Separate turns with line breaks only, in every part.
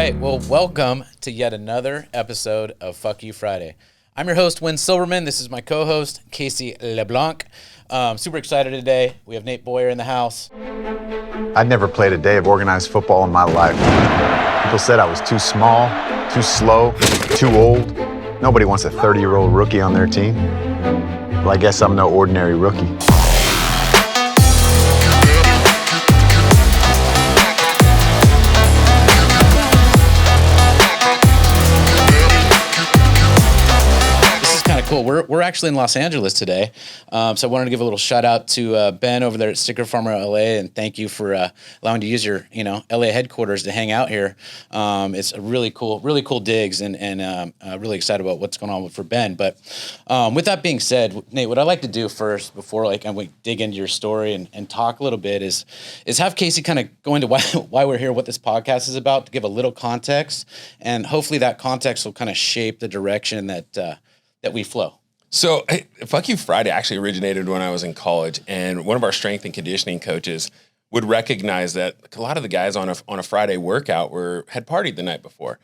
right, well, welcome to yet another episode of Fuck You Friday. I'm your host, Wynn Silverman. This is my co-host, Casey LeBlanc. Super excited today. We have Nate Boyer in the house.
I'd never played a day of organized football in my life. People said I was too small, too slow, too old. Nobody wants a 30-year-old rookie on their team. Well, I guess I'm no ordinary rookie.
Cool. We're actually in Los Angeles today, so I wanted to give a little shout out to Ben over there at Sticker Farmer LA, and thank you for allowing to use your LA headquarters to hang out here. It's a really cool digs, and really excited about what's going on for Ben. But with that being said, Nate, what I'd like to do first before we dig into your story and talk a little bit is have Casey kind of go into why we're here, what this podcast is about, to give a little context, and hopefully that context will kind of shape the direction that we flow.
So Fuck You Friday actually originated when I was in college, and one of our strength and conditioning coaches would recognize that a lot of the guys on a Friday workout had partied the night before.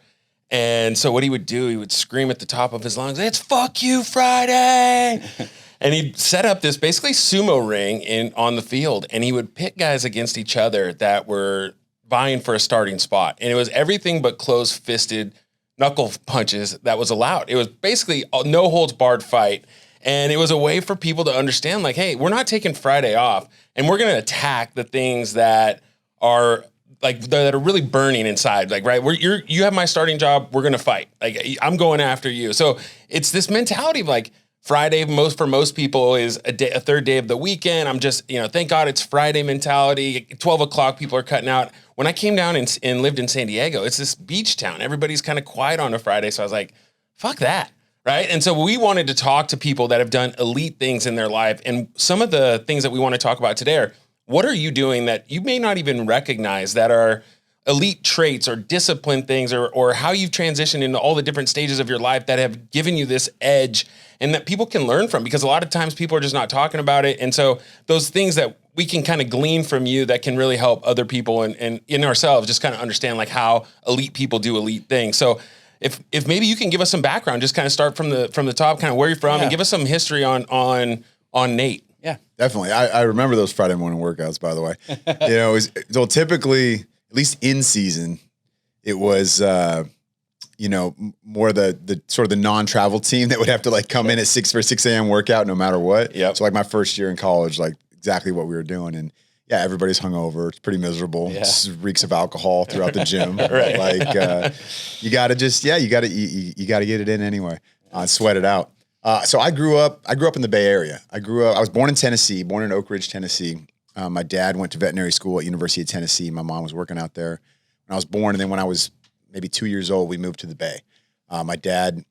And so what he would do, he would scream at the top of his lungs, "It's Fuck You Friday!" And he'd set up this basically sumo ring on the field, and he would pit guys against each other that were vying for a starting spot. And it was everything but close-fisted knuckle punches that was allowed. It was basically a no holds barred fight. And it was a way for people to understand, like, hey, we're not taking Friday off, and we're going to attack the things that are that are really burning inside. Like, right, you have my starting job. We're going to fight. Like, I'm going after you. So it's this mentality of like Friday for most people is a third day of the weekend. I'm just, thank God it's Friday mentality. 12 o'clock, people are cutting out. When I came down and lived in San Diego, it's this beach town. Everybody's kind of quiet on a Friday. So I was like, fuck that, right? And so we wanted to talk to people that have done elite things in their life. And some of the things that we want to talk about today are, what are you doing that you may not even recognize that are elite traits or discipline things, or how you've transitioned into all the different stages of your life that have given you this edge and that people can learn from, because a lot of times people are just not talking about it. And so those things that we can kind of glean from you that can really help other people and in ourselves just kind of understand like how elite people do elite things. So if maybe you can give us some background, just kind of start from the top, kind of where you're from, and give us some history on Nate.
Yeah, definitely. I remember those Friday morning workouts, by the way. So typically, at least in season, it was, more the sort of the non-travel team that would have to like come in at 6 a.m. workout no matter what. Yep. So like my first year in college, like exactly what we were doing. And yeah, everybody's hungover. It's pretty miserable. Yeah. It just reeks of alcohol throughout the gym. Right. Like you got to get it in anyway. Sweat it out. So I grew up in the Bay Area. I was born in Tennessee, born in Oak Ridge, Tennessee. My dad went to veterinary school at University of Tennessee. My mom was working out there when I was born. And then when I was maybe 2 years old, we moved to the Bay. My dad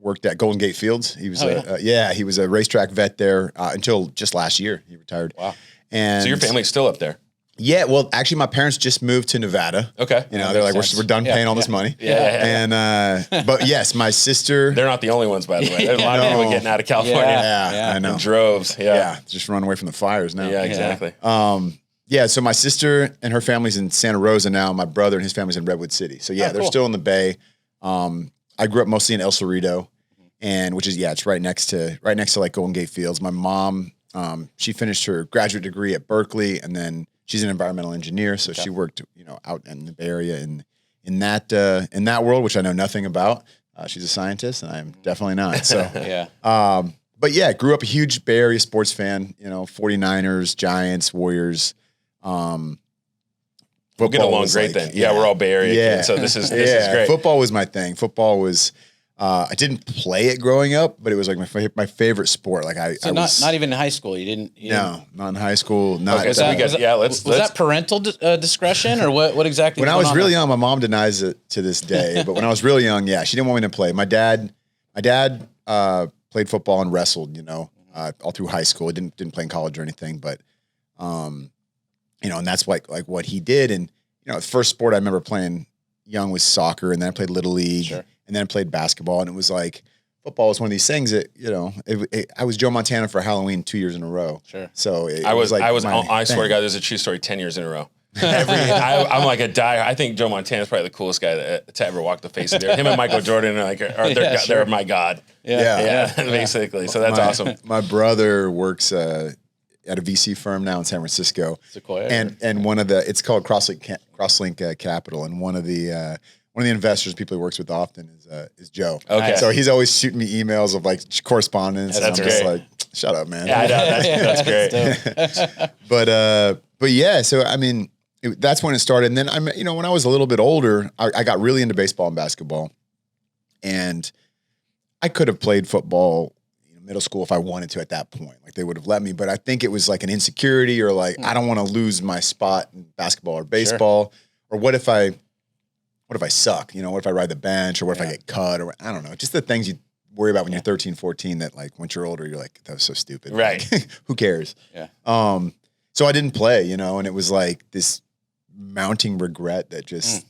worked at Golden Gate Fields. He was he was a racetrack vet there until just last year. He retired.
Wow.
And
so your family's still up there?
Yeah, well, actually, my parents just moved to Nevada.
Okay.
They're like, we're done paying all this money.
Yeah.
And, but yes, my sister.
They're not the only ones, by the way. There's a lot of people getting out of California.
Yeah, I know.
In droves. Yeah.
Just run away from the fires now.
Yeah, exactly.
So my sister and her family's in Santa Rosa now. My brother and his family's in Redwood City. So they're still in the Bay. I grew up mostly in El Cerrito, and which is, it's right next to like Golden Gate Fields. My mom, she finished her graduate degree at Berkeley, and then she's an environmental engineer, so she worked, out in the Bay Area in that world, which I know nothing about. She's a scientist, and I'm definitely not. So but grew up a huge Bay Area sports fan. 49ers, Giants, Warriors.
We'll get along great then. Yeah, we're all Bay Area kids, so this is great.
Football was my thing. Football was. I didn't play it growing up, but it was like my favorite sport. Like
not even in high school. You didn't.
No, not in high school. Not.
Okay, was that parental discretion or what exactly?
When I was really young, my mom denies it to this day. But when I was really young, she didn't want me to play. My dad played football and wrestled. All through high school. He didn't play in college or anything, but and that's like what he did. And the first sport I remember playing young was soccer, and then I played Little League. Sure. And then I played basketball, and it was like football was one of these things that I was Joe Montana for Halloween 2 years in a row.
Sure.
So
I swear to God, there's a true story. 10 years in a row. I'm like a die. I think Joe Montana's probably the coolest guy to ever walk the face of the earth. Him and Michael Jordan they're my god.
Yeah.
Basically. So that's awesome.
My brother works at a VC firm now in San Francisco,
Sequoia,
and one of the it's called Crosslink Capital, and one of the investors people he works with often is Joe.
Okay,
so he's always shooting me emails of like correspondence.
That's
and I'm just like, shut up, man.
Yeah, I know, that's great.
But yeah, so I mean, that's when it started. And then when I was a little bit older, I got really into baseball and basketball, and I could have played football middle school if I wanted to at that point. Like they would have let me, but I think it was like an insecurity or like I don't want to lose my spot in basketball or baseball. Or what if I suck? What if I ride the bench, or what if I get cut, or I don't know. Just the things you worry about when you're 13, 14 that like once you're older you're like, that was so stupid.
Right.
Like, who cares?
Yeah.
So I didn't play, and it was like this mounting regret that just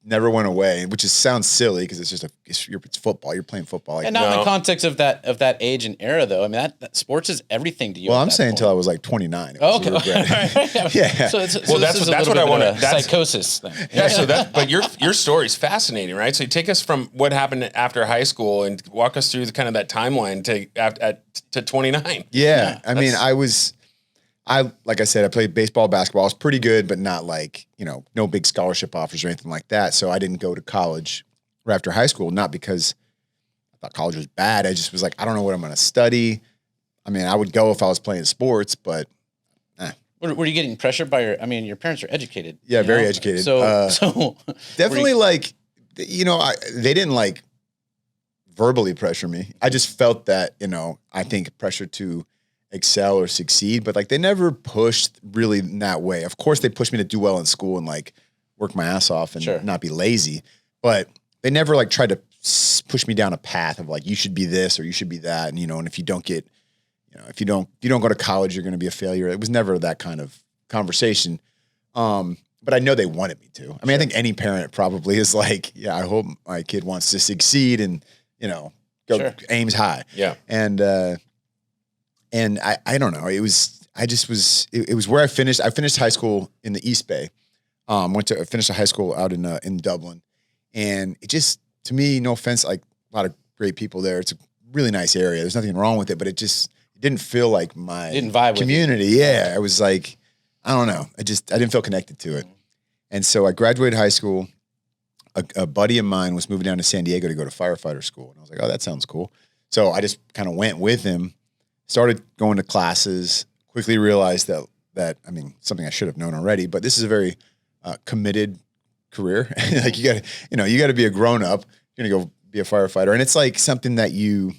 never went away, which sounds silly because it's just it's football. You're playing football. Like,
and not in the context of that age and era, though. I mean, that sports is everything to you.
Well, I'm saying until I was like 29. It was a regret. Yeah.
So
that's what I want to.
Psychosis thing.
Yeah. So but your story is fascinating, right? So you take us from what happened after high school and walk us through the kind of that timeline to 29.
Yeah. I mean, like I said, I played baseball, basketball. I was pretty good, but not like, no big scholarship offers or anything like that. So I didn't go to college right after high school, not because I thought college was bad. I just was like, I don't know what I'm going to study. I mean, I would go if I was playing sports, but
Were you getting pressured by your parents are educated?
Yeah, very educated.
So
definitely they didn't like verbally pressure me. I just felt that, I think pressure to excel or succeed, but like they never pushed really in that way. Of course they pushed me to do well in school and like work my ass off and not be lazy, but they never like tried to push me down a path of like, you should be this or you should be that. And, and if you don't get, if you don't go to college, you're going to be a failure. It was never that kind of conversation. But I know they wanted me to. I mean, I think any parent probably is like, yeah, I hope my kid wants to succeed and, aims high.
Yeah.
And I don't know. It was where I finished. I finished high school in the East Bay. Finished high school out in Dublin, and it just, to me, no offense, like a lot of great people there. It's a really nice area. There's nothing wrong with it, but it didn't feel like my community. Yeah, I was like, I don't know. I didn't feel connected to it, and so I graduated high school. A buddy of mine was moving down to San Diego to go to firefighter school, and I was like, oh, that sounds cool. So I just kind of went with him. Started going to classes, quickly realized that I mean, something I should have known already, but this is a very committed career. Like you got to be a grown up. You're going to go be a firefighter. And it's like something that you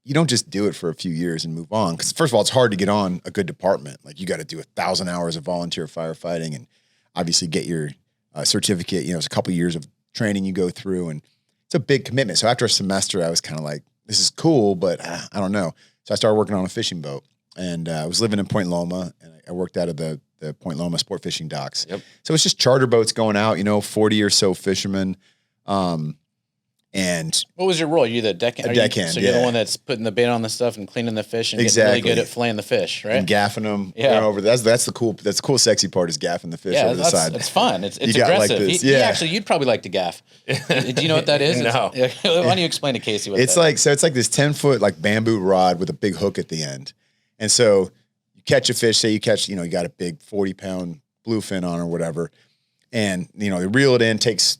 don't just do it for a few years and move on. Cause first of all, it's hard to get on a good department. Like you got to do 1,000 hours of volunteer firefighting and obviously get your certificate. It's a couple years of training you go through, and it's a big commitment. So after a semester, I was kind of like, this is cool, but I don't know. So I started working on a fishing boat, and I was living in Point Loma, and I worked out of the Point Loma sport fishing docks.
Yep.
So it's just charter boats going out, 40 or so fishermen. And
what was your role? You're the deckhand. So you're the one that's putting the bait on the stuff and cleaning the fish and getting really good at filleting the fish, right?
And gaffing them. Yeah. Over. That's the cool, sexy part is gaffing the fish over the side.
It's fun. It's aggressive. Like you'd probably like to gaff. Do you know what that is?
No.
Why don't you explain to Casey what
it's
that
like?
is?
So it's like this 10-foot like bamboo rod with a big hook at the end. And so you catch a fish, say you catch, you got a big 40-pound bluefin on or whatever. And, they reel it in, takes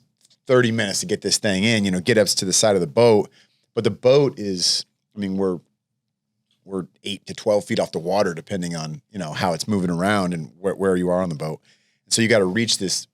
30 minutes to get this thing in, get up to the side of the boat. But the boat is, we're 8 to 12 feet off the water, depending on, how it's moving around and where you are on the boat. And so you got to reach this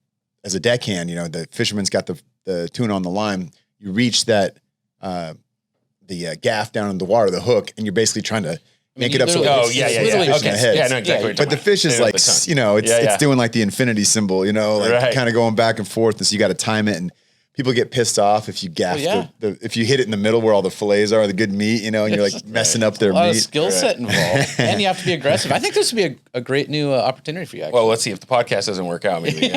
as a deckhand, the fisherman's got the tuna on the line. You reach that, the gaff down in the water, the hook, and you're basically trying to make it up. So
okay. Yeah, no, exactly.
But the fish is like, it's doing like the infinity symbol, like kind of going back and forth. And so you got to time it. people get pissed off if you gaff if you hit it in the middle where all the fillets are, the good meat, you know, and you're like messing up their meat.
A lot of skill set involved, and you have to be aggressive. I think this would be a great new opportunity for you. Actually.
Well, let's see if the podcast doesn't work out. Maybe.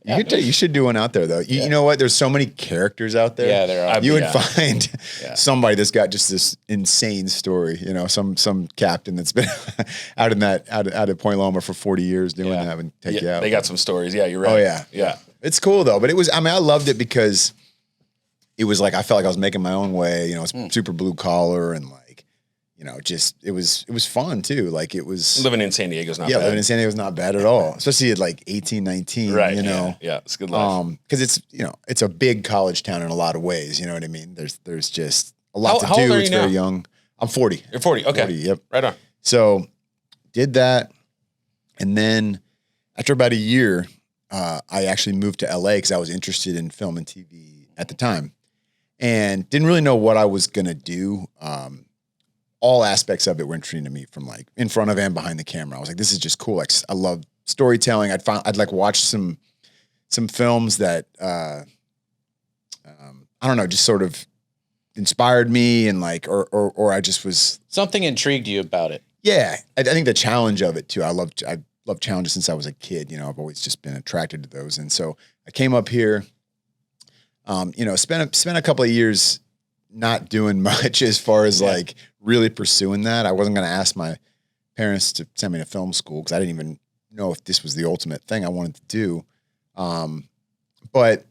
You should do one out there though. You know what? There's so many characters out there.
Yeah, there are.
You would find somebody that's got just this insane story. You know, some captain that's been out at Point Loma for 40 years doing that and take you out.
They got some stories. Yeah, you're right.
Oh yeah,
yeah.
It's cool though, but it was. I mean, I loved it because it was like I felt like I was making my own way. You know, it's super blue collar and like, you know, just it was fun too. Like it was
living in San Diego's not bad.
Living in San Diego's not bad at all, especially at like 18, 19.
Right.
You know,
yeah, it's a good life.
Because it's it's a big college town in a lot of ways. You know what I mean? There's just a lot to
how
do.
old are
It's
you
very
now?
young. I'm 40.
You're 40. Okay.
40, yep.
Right on.
So did that, and then after about a year. I actually moved to LA because I was interested in film and TV at the time and didn't really know what I was going to do. All aspects of it were interesting to me from like in front of and behind the camera. I was like, this is just cool. Like I love storytelling. I'd like watch some films that, I don't know, just sort of inspired me and like, or I just was.
Something intrigued you about it.
Yeah. I think the challenge of it too. I loved challenges since I was a kid. You know, I've always just been attracted to those. And so I came up here, spent a couple of years not doing much as far as like really pursuing that. I wasn't going to ask my parents to send me to film school because I didn't even know if this was the ultimate thing I wanted to do. But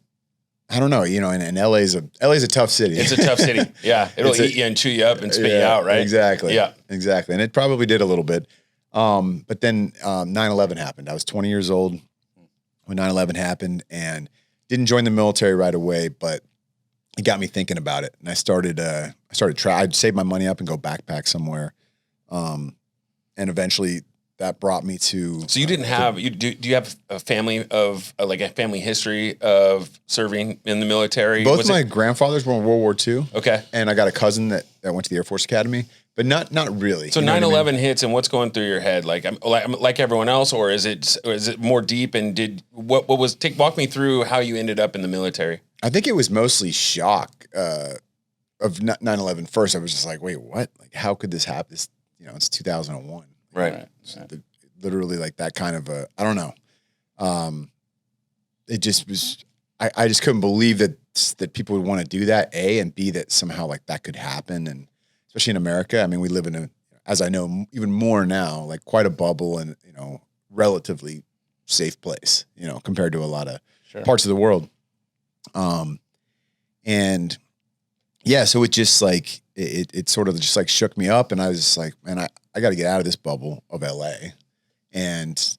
I don't know, and LA's a tough city.
It's a tough city. Yeah. It'll eat you and chew you up and spit you out, right?
Exactly.
Yeah.
Exactly. And it probably did a little bit. But then 9/11 happened. I was 20 years old when 9/11 happened and didn't join the military right away, but it got me thinking about it. And I started I'd save my money up and go backpack somewhere. And eventually that brought me to.
So you didn't have, do you have a family of like a family history of serving in the military?
Both my grandfathers were in World War II.
Okay.
And I got a cousin that went to the Air Force Academy. But not really.
So 9/11 hits, and what's going through your head? Like like everyone else, or is it more deep? And walk me through how you ended up in the military?
I think it was mostly shock of 9/11 first. I was just like, wait, what? Like, how could this happen? It's 2001.
Right.
Literally like that kind of I don't know. It just was. I just couldn't believe that people would want to do that. A and B that somehow like that could happen and. Especially in America. I mean, we live in as I know, even more now, like quite a bubble and, relatively safe place, compared to a lot of parts of the world. And yeah, so it just like, it sort of just like shook me up and I was just like, man, I got to get out of this bubble of LA and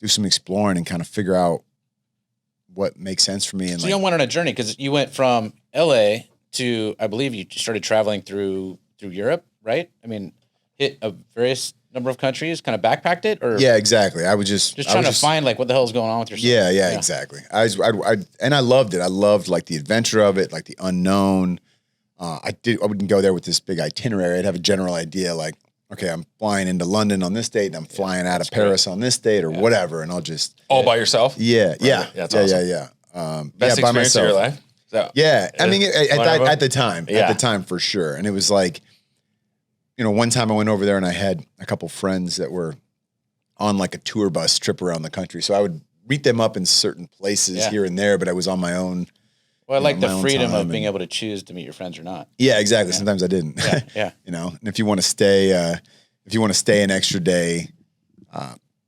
do some exploring and kind of figure out what makes sense for me. And
so you went on a journey because you went from LA to, I believe you started traveling through Europe, right? I mean, hit a various number of countries, kind of backpacked it, or
yeah, exactly. I was just
trying to find like what the hell is going on with yourself.
Yeah, exactly. I loved it. I loved like the adventure of it, like the unknown. I wouldn't go there with this big itinerary. I'd have a general idea, like, okay, I'm flying into London on this date, and I'm flying out of Paris on this date, or whatever, and I'll just
all by yourself.
Yeah.
That's awesome.
Yeah.
Best experience of your life.
Yeah, I mean, at the time for sure. And it was like, one time I went over there and I had a couple friends that were on like a tour bus trip around the country. So I would meet them up in certain places here and there, but I was on my own.
Well, I like the freedom of being able to choose to meet your friends or not.
Yeah, exactly. Yeah. Sometimes I didn't.
Yeah.
And if you want to stay, an extra day,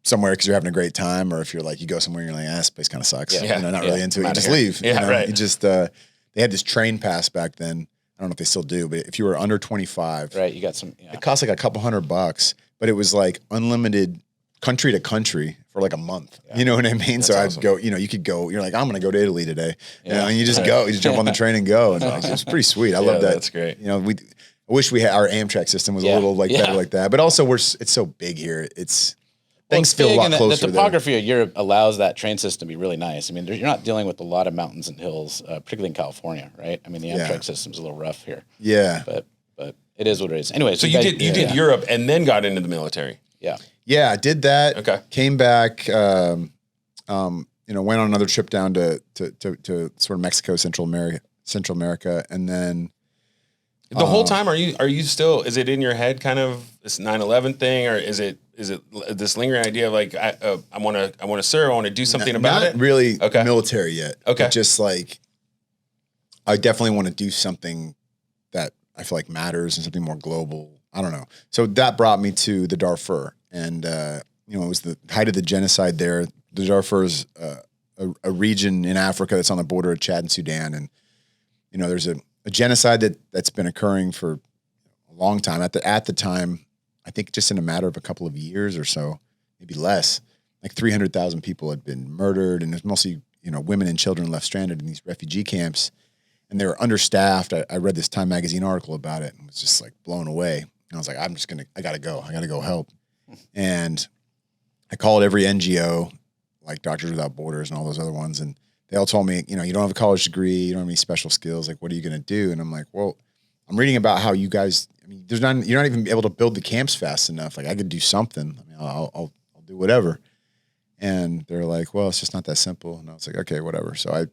somewhere because you're having a great time, or if you're like, you go somewhere and you're like, this place kind of sucks. Not really into it. You just leave.
Yeah, right.
You just, they had this train pass back then. I don't know if they still do, but if you were under 25,
right, you got some. Yeah.
It cost like a couple $100, but it was like unlimited country to country for like a month. Yeah. You know what I mean?
That's
so
awesome.
I'd go. You could go. You're like, I'm going to go to Italy today. And you just go. You just jump on the train and go. And it's pretty sweet. I love that.
That's great.
I wish we had our Amtrak system was a little like better like that, but also it's so big here. Things feel a lot closer.
The topography of Europe allows that train system to be really nice. I mean, you're not dealing with a lot of mountains and hills, particularly in California, right? I mean, the Amtrak system's a little rough here.
Yeah,
but it is what it is. Anyway,
so you did Europe and then got into the military.
Yeah,
I did that.
Okay,
came back. went on another trip down to sort of Mexico, Central America, and then
the whole time are you still? Is it in your head, kind of this 9/11 thing, or is it this lingering idea of like I want to serve, I want to do something about it?
Not really military yet.
Okay,
but just like I definitely want to do something that I feel like matters and something more global. I don't know. So that brought me to the Darfur, and it was the height of the genocide there. The Darfur is a region in Africa that's on the border of Chad and Sudan, and there's a genocide that's been occurring for a long time. At the time, I think just in a matter of a couple of years or so, maybe less, like 300,000 people had been murdered, and there's mostly women and children left stranded in these refugee camps, and they were understaffed. I read this Time magazine article about it and was just like blown away. And I was like, I gotta go help. And I called every NGO, like Doctors Without Borders and all those other ones, and they all told me, you don't have a college degree, you don't have any special skills. Like, what are you going to do? And I'm like, well, I'm reading about how you guys, you're not even able to build the camps fast enough. Like, I could do something. I'll do whatever. And they're like, well, it's just not that simple. And I was like, okay, whatever. So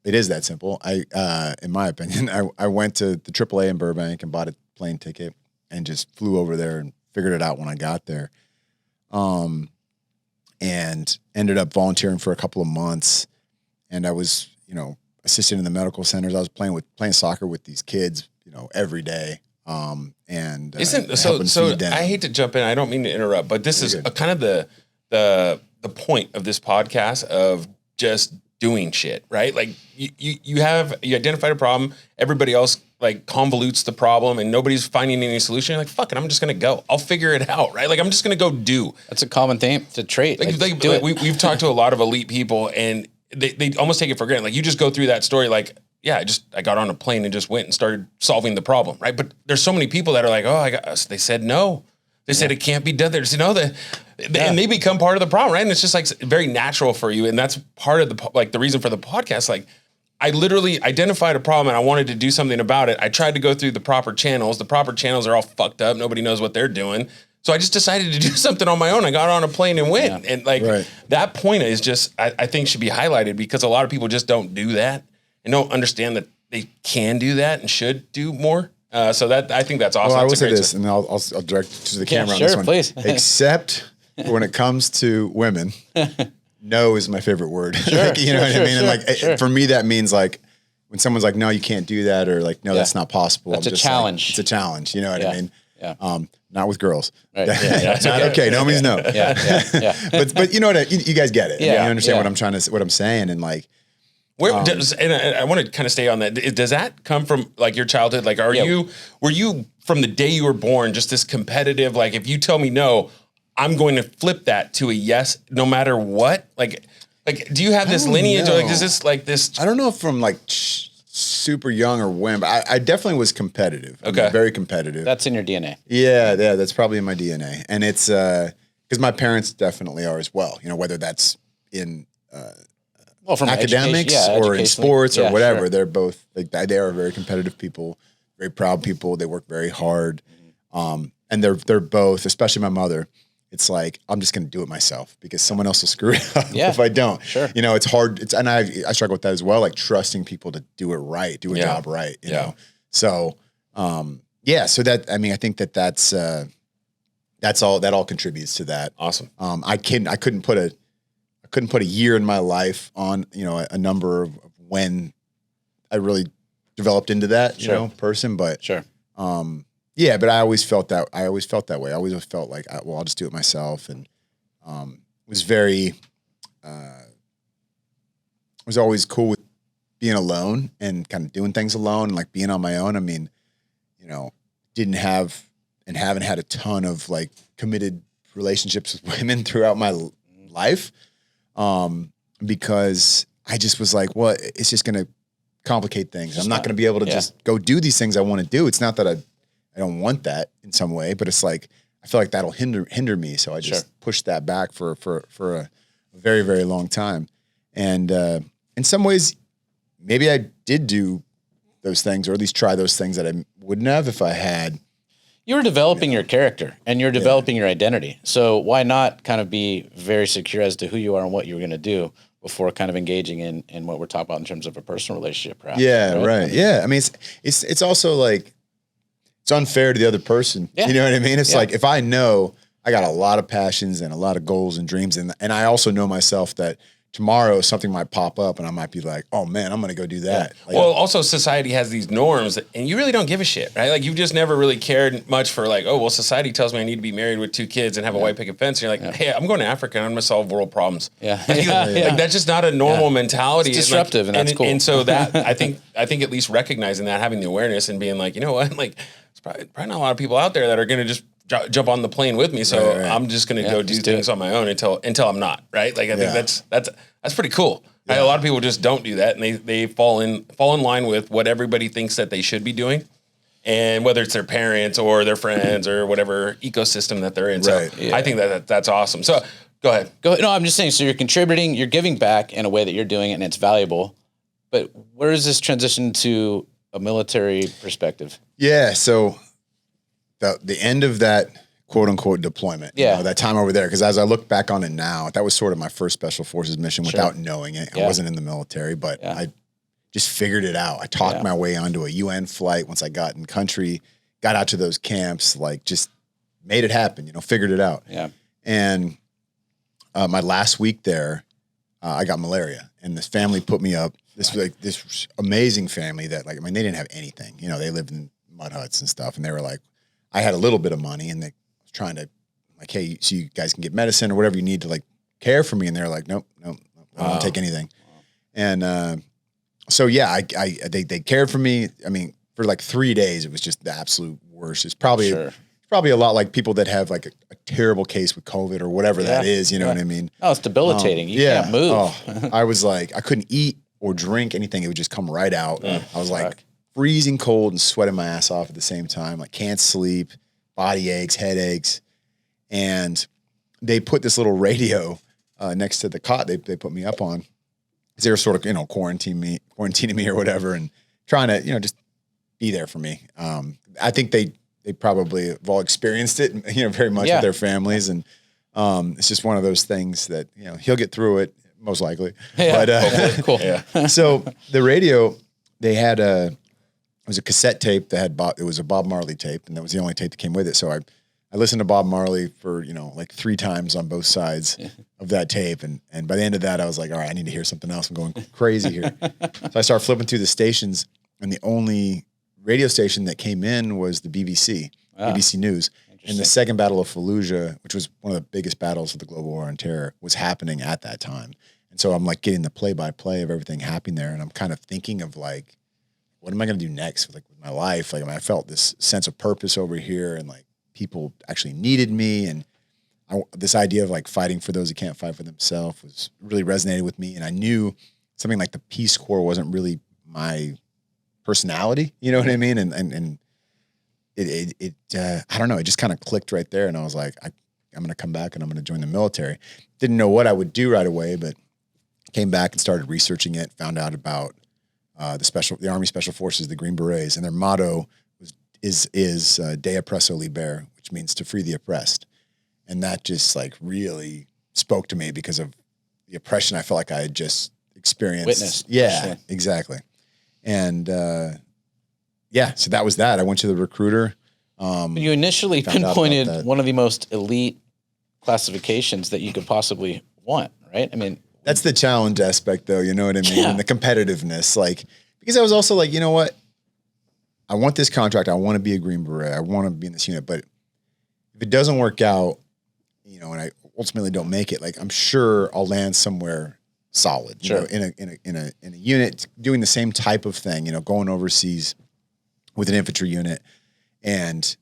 it is that simple. In my opinion, I went to the AAA in Burbank and bought a plane ticket and just flew over there and figured it out when I got there. And ended up volunteering for a couple of months. And I was, assisting in the medical centers. I was playing soccer with these kids, every day. And
so I hate to jump in. I don't mean to interrupt, but this is kind of the point of this podcast of just doing shit, right? Like you identified a problem. Everybody else like convolutes the problem and nobody's finding any solution. You're like, fuck it, I'm just going to go. I'll figure it out, right? Like, I'm just going to go do.
That's a common theme, it's a trait.
We've talked to a lot of elite people and they almost take it for granted. Like, you just go through that story like, yeah, I got on a plane and just went and started solving the problem, right? But there's so many people that are like, they said no. They said it can't be done. They just, and they become part of the problem, right? And it's just like very natural for you. And that's part of the reason for the podcast. Like, I literally identified a problem and I wanted to do something about it. I tried to go through the proper channels. The proper channels are all fucked up. Nobody knows what they're doing. So I just decided to do something on my own. I got on a plane and went. Yeah. And that point is just, I think should be highlighted because a lot of people just don't do that and don't understand that they can do that and should do more. So that, I think that's awesome.
Well, I
will
say this, and I'll direct to the camera on this one.
Please.
Except when it comes to women, no is my favorite word. You know what I mean? And like, for me, that means like, when someone's like, no, you can't do that, or like, no, that's not possible.
That's a challenge.
It's a challenge. You know what I mean?
Yeah.
Not with girls.
Right.
That's not okay. No means no.
Yeah.
But you know what? You guys get it.
Yeah.
You understand what I'm saying, and like.
And I want to kind of stay on that. Does that come from like your childhood? Like, were you from the day you were born just this competitive? Like, if you tell me no, I'm going to flip that to a yes, no matter what. Like, do you have this lineage, or like is this like this?
I don't know if from like super young or when, but I definitely was competitive. Okay, very competitive.
That's in your DNA.
Yeah, that's probably in my DNA, and it's because my parents definitely are as well. Whether that's in. From academics or in sports or whatever, sure. They're both they are very competitive people, very proud people. They work very hard, and they're both, especially my mother. It's like I'm just going to do it myself because someone else will screw it up if I don't.
Sure,
it's hard. And I struggle with that as well, like trusting people to do it right, do a job right. You know, so So that I think that's all. That all contributes to that.
Awesome.
I couldn't put a year in my life on, a number of when I really developed into that, person. But but I always felt that way. I always felt like, I'll just do it myself. And was always cool with being alone and kind of doing things alone and like being on my own. I mean, didn't have and haven't had a ton of like committed relationships with women throughout my life. Because I just was like, well, it's just going to complicate things. I'm not going to be able to just go do these things I want to do. It's not that I don't want that in some way, but it's like, I feel like that'll hinder me. So I just pushed that back for a very, very long time. And, in some ways, maybe I did do those things or at least try those things that I wouldn't have if I had.
You were developing your character and you're developing your identity. So why not kind of be very secure as to who you are and what you're going to do before kind of engaging in what we're talking about in terms of a personal relationship, perhaps.
Yeah, right. Yeah. I mean, it's also like, it's unfair to the other person.
Yeah.
You know what I mean? It's like, if I know I got a lot of passions and a lot of goals and dreams, and I also know myself that tomorrow something might pop up and I might be like, oh man, I'm going to go do that. Like,
well, also society has these norms and you really don't give a shit, right? Like you've just never really cared much for like, oh, well, society tells me I need to be married with 2 kids and have a white picket fence. And you're like, hey, I'm going to Africa and I'm going to solve world problems.
Yeah.
Like that's just not a normal mentality.
It's disruptive, and that's cool.
And so that I think at least recognizing that, having the awareness and being like, you know what, like it's probably not a lot of people out there that are going to just jump on the plane with me. So I'm just going to go do things on my own until I'm not, right? Like I think that's pretty cool. Right? A lot of people just don't do that, and they fall in line with what everybody thinks that they should be doing, and whether it's their parents or their friends or whatever ecosystem that they're in. So I think that's awesome. So go ahead.
No, I'm just saying. So you're contributing, you're giving back in a way that you're doing it, and it's valuable. But where does this transition to a military perspective?
Yeah. So the end of that quote unquote deployment, you know, that time over there. Cause as I look back on it now, that was sort of my first special forces mission without knowing it. I wasn't in the military, but I just figured it out. I talked my way onto a UN flight once I got in country, got out to those camps, like just made it happen, you know, figured it out.
Yeah.
And my last week there, I got malaria, and this family put me up. This was like this amazing family that, like, I mean, they didn't have anything, you know, they lived in mud huts and stuff. And they were like, I had a little bit of money, and they was trying to like, hey, so you guys can get medicine or whatever you need to like care for me. And they're like, nope, I don't take anything. And so yeah, they cared for me. I mean, for like 3 days, it was just the absolute worst. It's probably a lot like people that have like a terrible case with COVID or whatever that is. You know what I mean?
Oh, it's debilitating. You can't move.
Oh, I was like, I couldn't eat or drink anything. It would just come right out. I was like freezing cold and sweating my ass off at the same time. Like can't sleep, body aches, headaches. And they put this little radio next to the cot they put me up on. They were sort of, you know, quarantining me or whatever, and trying to, you know, just be there for me. I think they probably have all experienced it, you know, very much with their families. And it's just one of those things that, you know, he'll get through it most likely. Yeah. But
cool. Yeah.
So the radio, they had it was a cassette tape that had it was a Bob Marley tape, and that was the only tape that came with it. So I listened to Bob Marley for, you know, like 3 times on both sides of that tape. And by the end of that, I was like, all right, I need to hear something else. I'm going crazy here. So I started flipping through the stations, and the only radio station that came in was the BBC, BBC News. And the Second Battle of Fallujah, which was one of the biggest battles of the global war on terror, was happening at that time. And so I'm like getting the play-by-play of everything happening there. And I'm kind of thinking of like, what am I going to do next with my life? Like, I mean, I felt this sense of purpose over here, and like people actually needed me. And this idea of like fighting for those who can't fight for themselves was really resonated with me. And I knew something like the Peace Corps wasn't really my personality, you know what I mean? And it I don't know, it just kind of clicked right there. And I was like, I'm going to come back and I'm going to join the military. Didn't know what I would do right away, but came back and started researching it, found out about the Army Special Forces, the Green Berets, and their motto is De Oppresso Liber, which means to free the oppressed. And that just like really spoke to me because of the oppression I felt like I had just experienced.
Witnessed.
Yeah, exactly. And so that was that. I went to the recruiter.
You initially pinpointed one of the most elite classifications that you could possibly want, right? I mean,
that's the challenge aspect, though. You know what I mean? And the competitiveness, like, because I was also like, you know what? I want this contract. I want to be a Green Beret. I want to be in this unit. But if it doesn't work out, you know, and I ultimately don't make it, like, I'm sure I'll land somewhere solid. You know, in a unit doing the same type of thing. You know, going overseas with an infantry unit, and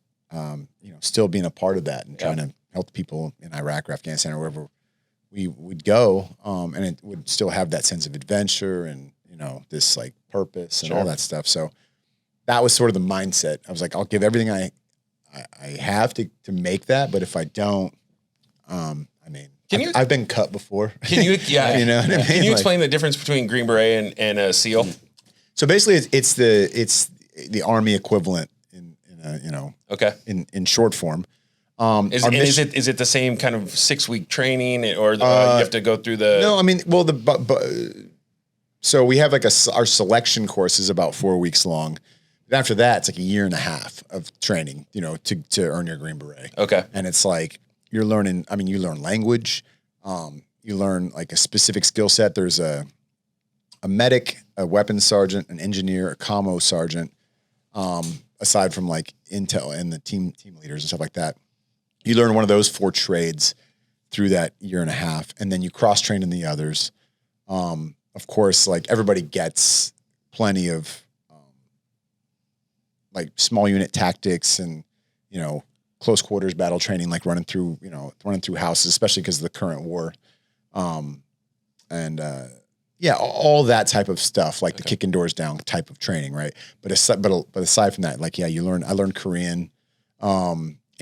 you know, still being a part of that and trying to help people in Iraq or Afghanistan or wherever we would go, and it would still have that sense of adventure and, you know, this like purpose and all that stuff. So that was sort of the mindset. I was like, I'll give everything I have to make that, but if I don't, I mean, I've been cut before.
Can you,
you know what I mean?
Can you explain the difference between Green Beret and a SEAL?
So basically, it's the Army equivalent in short form.
Is it the same kind of 6-week training, or you have to go through the?
No, I mean, well, so we have like our selection course is about 4 weeks long. But after that, it's like a year and a half of training, to earn your Green Beret.
Okay.
And it's like you're learning. I mean, you learn language. You learn like a specific skill set. There's a medic, a weapons sergeant, an engineer, a commo sergeant. Aside from like intel and the team leaders and stuff like that. You learn one of those 4 trades through that year and a half, and then you cross-train in the others. Of course, like everybody gets plenty of like small unit tactics and, close quarters battle training, like running through houses, especially because of the current war. All that type of stuff, like the kicking doors down type of training, right? But aside from that, like, I learned Korean.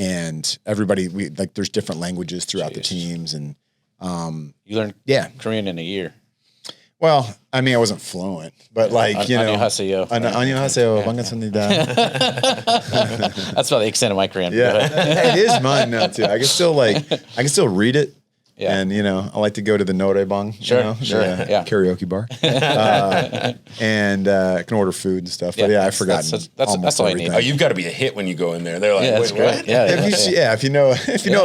And everybody, there's different languages throughout the teams, and
you learned Korean in a year.
Well, I mean, I wasn't fluent, but
안녕하세요.
안녕하세요. 반갑습니다.
That's about the extent of my Korean.
Yeah, it is mine now too. I can still read it. Yeah. And, I like to go to the Norebang, karaoke bar. And I can order food and stuff. But I've forgotten.
That's all I need.
Oh, you've got to be a hit when you go in there. They're like, wait, what?
If you know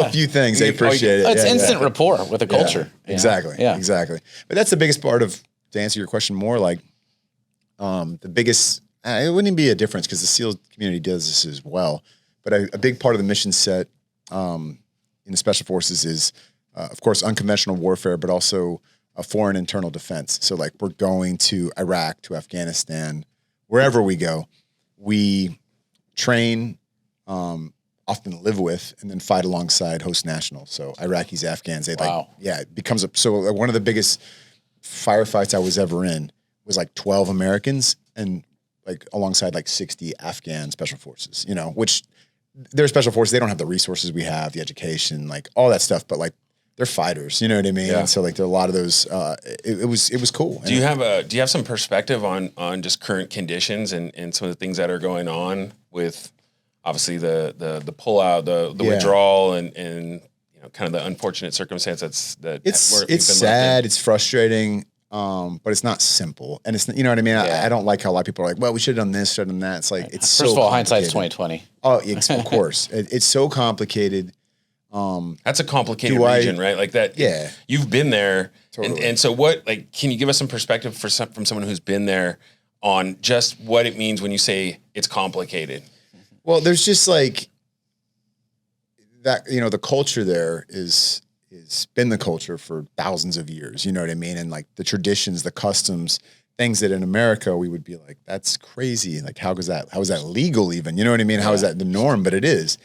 a few things, they appreciate it.
It's instant rapport with the culture.
Exactly. Yeah. Exactly. But that's the biggest part to answer your question more, like the biggest, it wouldn't be a difference because the SEAL community does this as well. But a big part of the mission set in the Special Forces is, of course, unconventional warfare, but also a foreign internal defense. So like we're going to Iraq, to Afghanistan, wherever we go, we train, often live with, and then fight alongside host nationals. So Iraqis, Afghans, it becomes one of the biggest firefights I was ever in was like 12 Americans and like alongside like 60 Afghan special forces, which they're special forces. They don't have the resources we have, the education, like all that stuff, but like they're fighters, you know what I mean? Yeah. And so like there are a lot of those, it was cool.
Do you have some perspective on just current conditions and some of the things that are going on with obviously the pullout, the withdrawal and kind of the unfortunate circumstance
it's sad, it's frustrating, but it's not simple. And it's, you know what I mean? Yeah. I don't like how a lot of people are like, well, we should have done this, should have done that. It's like, it's
First of all, hindsight's 20/20.
Oh, of course. It's so complicated.
That's a complicated region, right? Like that.
Yeah.
You've been there.
Totally.
And so what, like, can you give us some perspective from someone who's been there on just what it means when you say it's complicated?
Well, there's just like that, the culture there is been the culture for thousands of years. You know what I mean? And like the traditions, the customs, things that in America we would be like, that's crazy. Like, how is that legal even? You know what I mean? How is that the norm? But it is.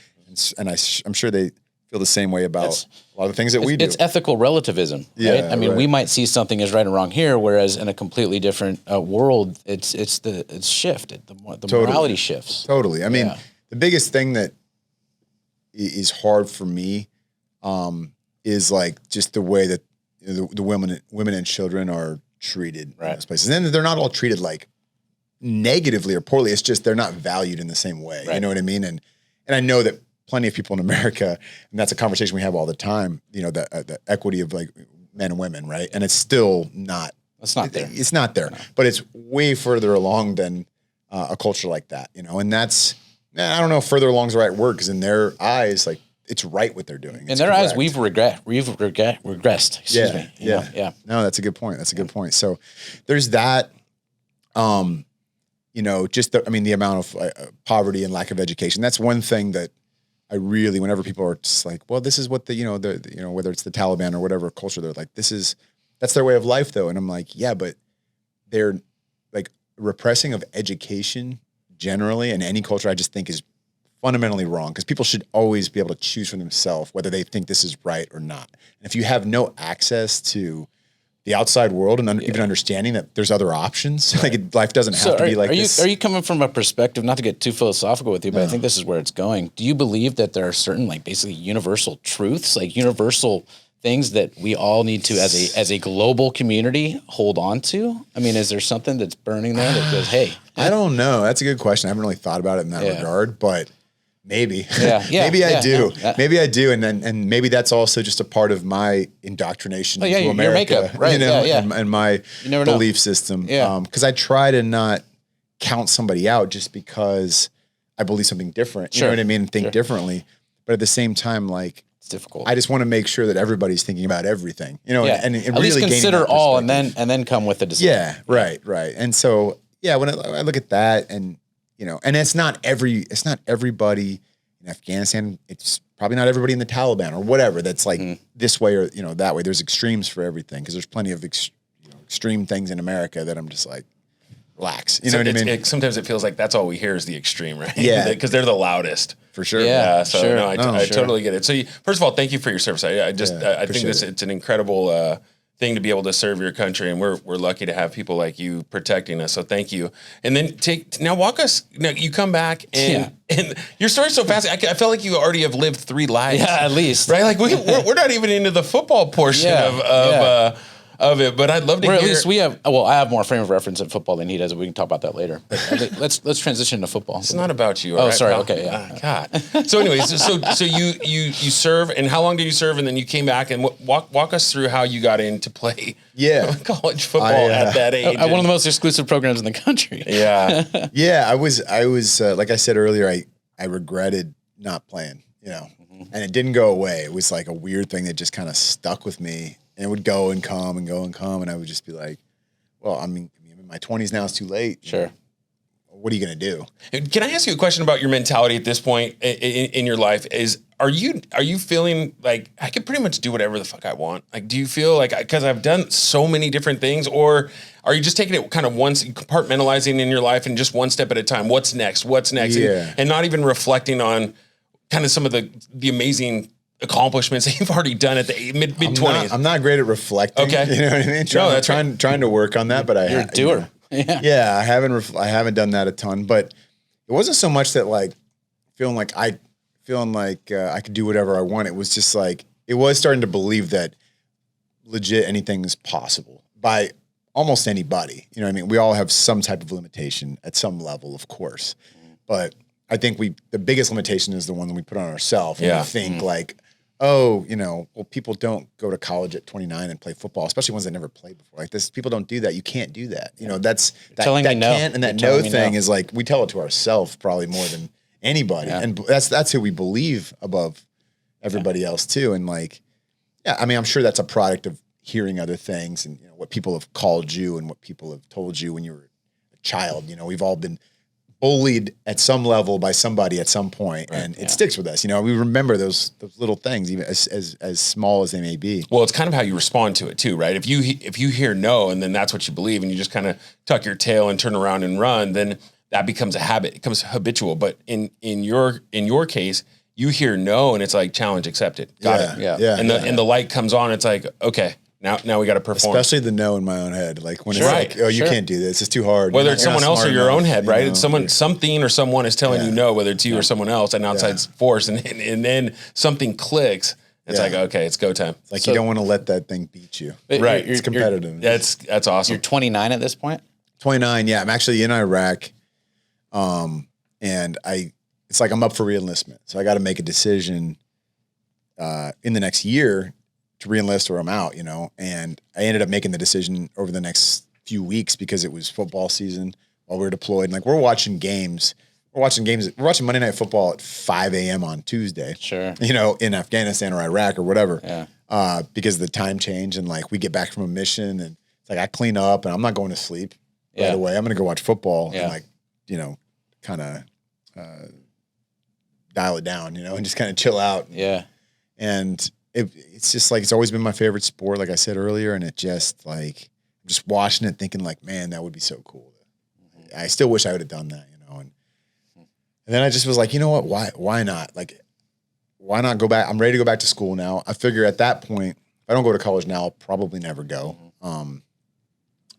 And I'm sure they feel the same way about a lot of the things that we do.
It's ethical relativism, right?
Yeah,
I mean, we might see something as right and wrong here, whereas in a completely different world, it's shifted. The morality shifts.
Totally. I mean, the biggest thing that is hard for me is like just the way that the women and children are treated in those places. And then they're not all treated like negatively or poorly. It's just they're not valued in the same way. Right. You know what I mean? And I know that plenty of people in America, and that's a conversation we have all the time, the equity of like men and women, right? And it's still not.
It's not there.
It's not there, but it's way further along than a culture like that, And that's, I don't know if further along is the right word, because in their eyes, like it's right what they're doing.
In their eyes, we've regressed. Excuse me.
Yeah. No, that's a good point. So there's that. Just the amount of poverty and lack of education. That's one thing that I really, whenever people are just like, well, this is what whether it's the Taliban or whatever culture, they're like, that's their way of life though. And I'm like, yeah, but they're like repressing of education generally in any culture, I just think is fundamentally wrong, because people should always be able to choose for themselves whether they think this is right or not. And if you have no access to the outside world and even understanding that there's other options, like life doesn't have to be like this.
Are you coming from a perspective, not to get too philosophical with you, but I think this is where it's going. Do you believe that there are certain, like basically universal truths, like universal things that we all need to, as a global community, hold on to? I mean, is there something that's burning there that goes, hey?
I don't know. That's a good question. I haven't really thought about it in that regard, but Maybe.
Maybe
I do. Maybe I do. And maybe that's also just a part of my indoctrination into America,
your makeup, right?
And my belief system. Because I try to not count somebody out just because I believe something different. You know what I mean? And think differently. But at the same time, like, it's
difficult.
I just want to make sure that everybody's thinking about everything, and
at
really
least consider all, and then come with a decision.
Yeah, right. And so, when I look at that, and and it's not everybody in Afghanistan. It's probably not everybody in the Taliban or whatever that's like this way or that way. There's extremes for everything, because there's plenty of extreme things in America that I'm just like, relax. You know what I mean?
Sometimes it feels like that's all we hear is the extreme, right?
Yeah.
Because they're the loudest.
For sure.
Yeah. I totally get it. So first of all, thank you for your service. I think it's an incredible thing to be able to serve your country, and we're lucky to have people like you protecting us. So thank you. And then walk us. You come back and your story's so fast. I felt like you already have lived 3 lives.
Yeah, at least.
Right? Like we're not even into the football portion of it, but I'd love to hear.
At least we have. Well, I have more frame of reference in football than he does. We can talk about that later. But let's transition to football.
It's not about you.
Oh,
right?
sorry. Okay. Yeah.
God. So, anyways, so you serve, and how long did you serve, and then you came back, and walk us through how you got into play. College football at that age.
One of the most exclusive programs in the country.
Yeah.
I was like I said earlier, I regretted not playing. And it didn't go away. It was like a weird thing that just kind of stuck with me. And it would go and come and go and come. And I would just be like, well, I mean, I'm in my 20s now, it's too late.
Sure.
What are you going to do?
Can I ask you a question about your mentality at this point in your life? Are you feeling like I could pretty much do whatever the fuck I want? Like, do you feel like, because I've done so many different things, or are you just taking it kind of once, compartmentalizing in your life and just one step at a time? What's next?
Yeah.
And not even reflecting on kind of some of the amazing accomplishments that you've already done at the mid 20s.
I'm not great at reflecting.
Okay.
You know what I mean? Trying to work on that, but
you're a doer.
I haven't done that a ton, but it wasn't so much that like feeling like I could do whatever I want. It was just like, it was starting to believe that legit anything is possible by almost anybody. You know what I mean? We all have some type of limitation at some level, of course, but I think the biggest limitation is the one that we put on ourselves. And we think like, people don't go to college at 29 and play football, especially ones that never played before. Like this, people don't do that. You can't do that. That's that can't, and that no thing is like, we tell it to ourselves probably more than anybody. And that's who we believe above everybody else too. And like, I mean, I'm sure that's a product of hearing other things and what people have called you and what people have told you when you were a child. We've all been bullied at some level by somebody at some point, and it sticks with us. We remember those little things, even as small as they may be.
Well, it's kind of how you respond to it too, right? If you hear no, and then that's what you believe, and you just kind of tuck your tail and turn around and run, then that becomes a habit. It becomes habitual. But in your case, you hear no, and it's like challenge accepted. Got it.
Yeah.
And the light comes on. It's like, okay. Now we got to perform.
Especially the no in my own head. Like when it's like, oh, you can't do this. It's too hard.
Whether it's someone else or your own head, right? It's something or someone is telling you no, whether it's you or someone else, an outside force. And then something clicks. It's like, okay, it's go time.
Like you don't want to let that thing beat you.
Right.
It's competitive.
That's awesome.
You're 29 at this point?
29. Yeah. I'm actually in Iraq. And it's like I'm up for reenlistment. So I got to make a decision in the next year to reenlist or I'm out, and I ended up making the decision over the next few weeks because it was football season while we were deployed. And like we're watching Monday Night Football at 5 a.m. on Tuesday.
Sure.
In Afghanistan or Iraq or whatever.
Yeah.
Because of the time change, and like we get back from a mission and it's like I clean up and I'm not going to sleep right away. I'm going to go watch football and like, kind of dial it down, and just kind of chill out.
Yeah.
And it's just like, it's always been my favorite sport, like I said earlier. And it just like, I'm just watching it thinking like, man, that would be so cool. I still wish I would have done that, and then I just was like, you know what, why not? Like, why not go back? I'm ready to go back to school now. I figure at that point, if I don't go to college now, I'll probably never go.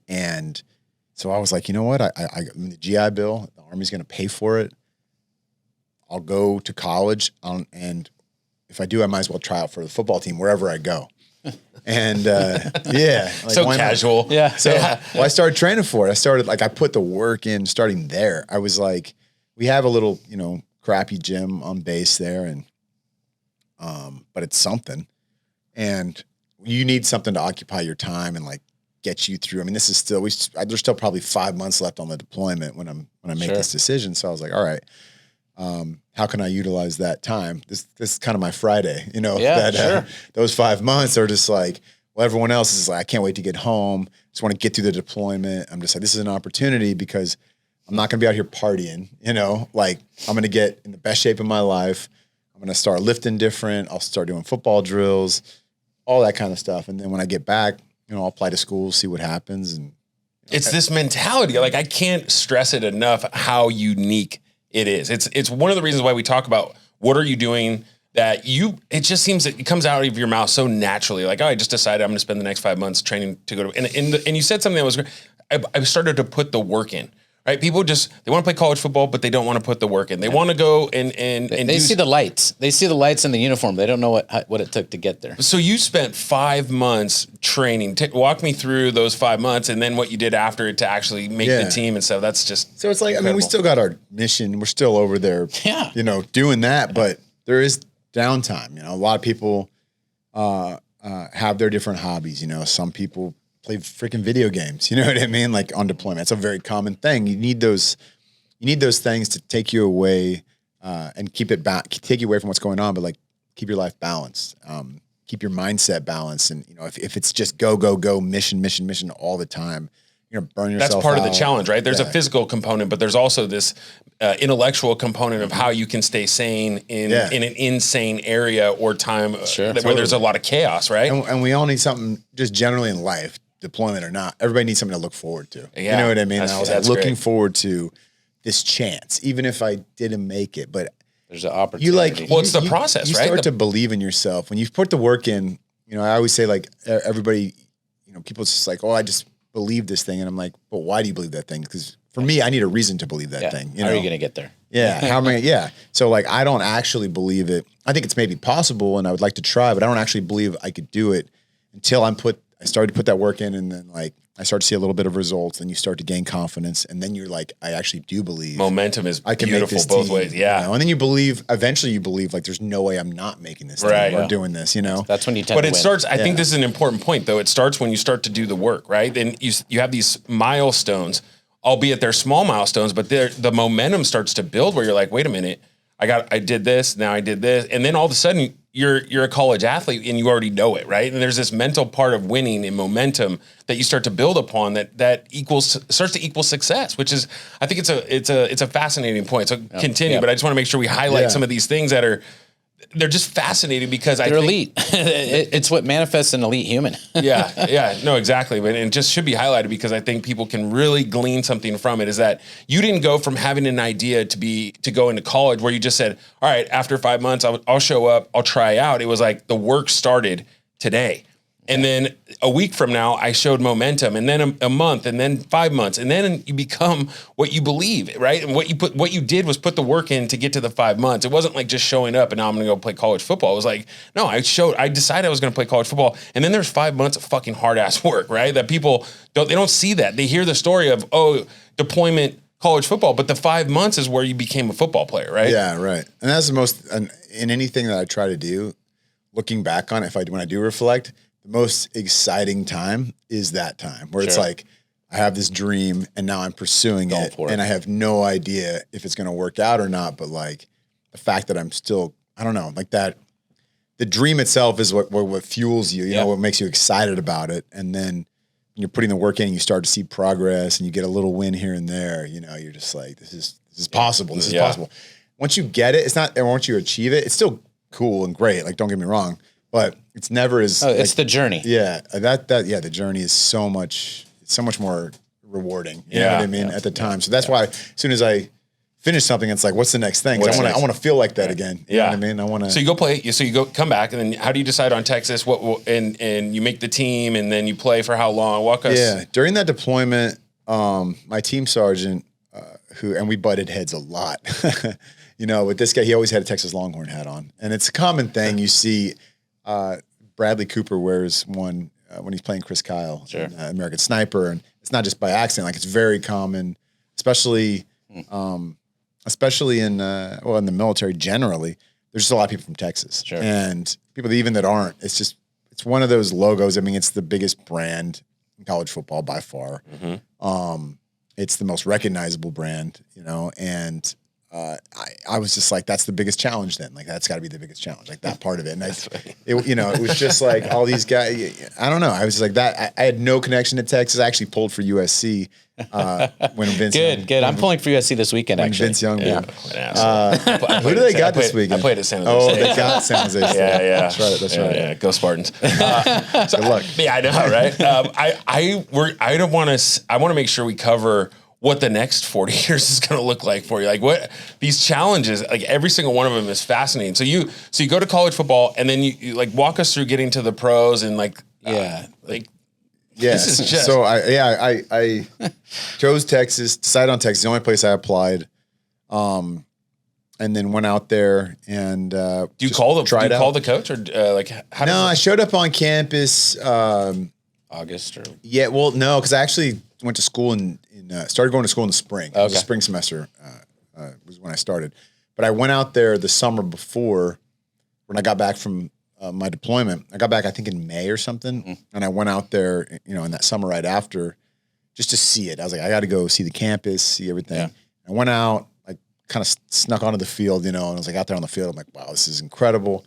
And so I was like, you know what? I'm the GI Bill, the Army's going to pay for it. I'll go to college and if I do, I might as well try out for the football team wherever I go. And like,
so casual.
Not? Yeah.
So I started training for it. I put the work in starting there. I was like, we have a little, crappy gym on base there, and but it's something, and you need something to occupy your time and like get you through. I mean, this is still there's still probably 5 months left on the deployment when I make this decision. So I was like, all right, how can I utilize that time? This is kind of my Friday, those 5 months are just like, well, everyone else is like, I can't wait to get home. Just want to get through the deployment. I'm just like, this is an opportunity because I'm not going to be out here partying, like I'm going to get in the best shape of my life. I'm going to start lifting different. I'll start doing football drills, all that kind of stuff. And then when I get back, I'll apply to schools, see what happens. And
it's this mentality. Like, I can't stress it enough how unique it is. It's one of the reasons why we talk about what are you doing that it just seems that it comes out of your mouth so naturally. Like, oh, I just decided I'm going to spend the next 5 months training to go to, and you said something that was great. I started to put the work in. Right, people they want to play college football, but they don't want to put the work in. They want to go and
they see the lights. They see the lights in the uniform. They don't know what it took to get there.
So you spent 5 months training. Walk me through those 5 months, and then what you did after it to actually make the team and stuff. That's just
so it's like incredible. I mean, we still got our mission. We're still over there, doing that. But there is downtime. A lot of people have their different hobbies. Some people play freaking video games. You know what I mean? Like on deployment. It's a very common thing. You need those things to take you away and keep it back, take you away from what's going on, but like keep your life balanced. Keep your mindset balanced. And if it's just go, mission all the time, you're gonna burn yourself out.
That's part of the challenge, right? There's a physical component, but there's also this intellectual component of how you can stay sane in an insane area or time where there's a lot of chaos, right?
And we all need something just generally in life, deployment or not. Everybody needs something to look forward to. Yeah, you know what I mean? I was like looking forward to this chance, even if I didn't make it. But
there's an opportunity.
It's the process, right?
You start to believe in yourself. When you put the work in, I always say like everybody, people just like, oh, I just believe this thing. And I'm like, but why do you believe that thing? Because for me, I need a reason to believe that thing.
How are you going to get there?
Yeah. How many? Yeah. So like, I don't actually believe it. I think it's maybe possible and I would like to try, but I don't actually believe I could do it until I started to put that work in. And then like, I start to see a little bit of results, then you start to gain confidence. And then you're like, I actually do believe.
Momentum is beautiful both ways. Yeah.
And then eventually you believe like, there's no way I'm not making this thing or doing this,
That's when you tend to
win. But
it
starts, I think this is an important point though. It starts when you start to do the work, right? Then you have these milestones, albeit they're small milestones, but the momentum starts to build where you're like, wait a minute, I did this, now I did this. And then all of a sudden you're a college athlete and you already know it, right? And there's this mental part of winning and momentum that you start to build upon that starts to equal success, which is, I think it's a fascinating point. So continue, but I just want to make sure we highlight some of these things they're just fascinating because
they're elite. It's what manifests an elite human.
No, exactly. But it just should be highlighted because I think people can really glean something from it. Is that you didn't go from having an idea to go into college where you just said, all right, after 5 months, I'll show up, I'll try out. It was like the work started today. And then a week from now, I showed momentum, and then a month, and then 5 months, and then you become what you believe, right? And what you did was put the work in to get to the 5 months. It wasn't like just showing up and now I'm going to go play college football. It was like, no, I decided I was going to play college football, and then there's 5 months of fucking hard ass work, right? That people don't see that. They hear the story of deployment, college football, but the 5 months is where you became a football player, right?
Yeah, right. And that's the most in anything that I try to do. Looking back on it, when I do reflect. The most exciting time is that time where it's like, I have this dream and now I'm pursuing it and I have no idea if it's going to work out or not. But like the fact that I'm still, I don't know, like that, the dream itself is what fuels you, what makes you excited about it. And then you're putting the work in and you start to see progress and you get a little win here and there, you're just like, this is possible. This is possible. Once you get it, and once you achieve it, it's still cool and great. Like, don't get me wrong. But it's never as
it's the journey.
Yeah, the journey is so much more rewarding. You know what I mean at the time. So that's why as soon as I finish something, it's like, what's the next thing? I want to feel like that again. You know what I mean? I want to.
So you go play. So you go come back, and then how do you decide on Texas? And you make the team, and then you play for how long? Walk us.
Yeah, during that deployment, my team sergeant, and we butted heads a lot. With this guy, he always had a Texas Longhorn hat on, and it's a common thing you see. Bradley Cooper wears one when he's playing Chris Kyle, in, American Sniper, and it's not just by accident. Like, it's very common, especially especially in the military generally, there's just a lot of people from Texas.
Sure.
And people even that aren't, it's one of those logos. I mean, it's the biggest brand in college football by far. Mm-hmm. It's the most recognizable brand, and I was just like, that's the biggest challenge then. Like, that's got to be the biggest challenge, like that part of it. And it was just like all these guys, I don't know. I was just like that. I had no connection to Texas. I actually pulled for USC when Vince.
Good. I'm pulling for USC this weekend, actually.
Vince Young.
Yeah.
Who do they got this weekend?
I played at San Jose State.
They got San Jose State.
Yeah.
That's right.
Yeah. Go Spartans.
Good luck.
Yeah, I know, right? I want to make sure we cover what the next 40 years is going to look like for you. Like what these challenges, like every single one of them is fascinating. So you go to college football and then you like walk us through getting to the pros and this is just.
So I chose Texas, decided on Texas, the only place I applied. And then went out there and
do you call the coach or
I showed up on campus
August or
no, because I actually went to school started going to school in the spring. Okay. It was the spring semester was when I started. But I went out there the summer before when I got back from my deployment. I got back, I think, in May or something. Mm-hmm. And I went out there, in that summer right after just to see it. I was like, I got to go see the campus, see everything. Yeah. I went out, I kind of snuck onto the field, and I was like out there on the field. I'm like, wow, this is incredible.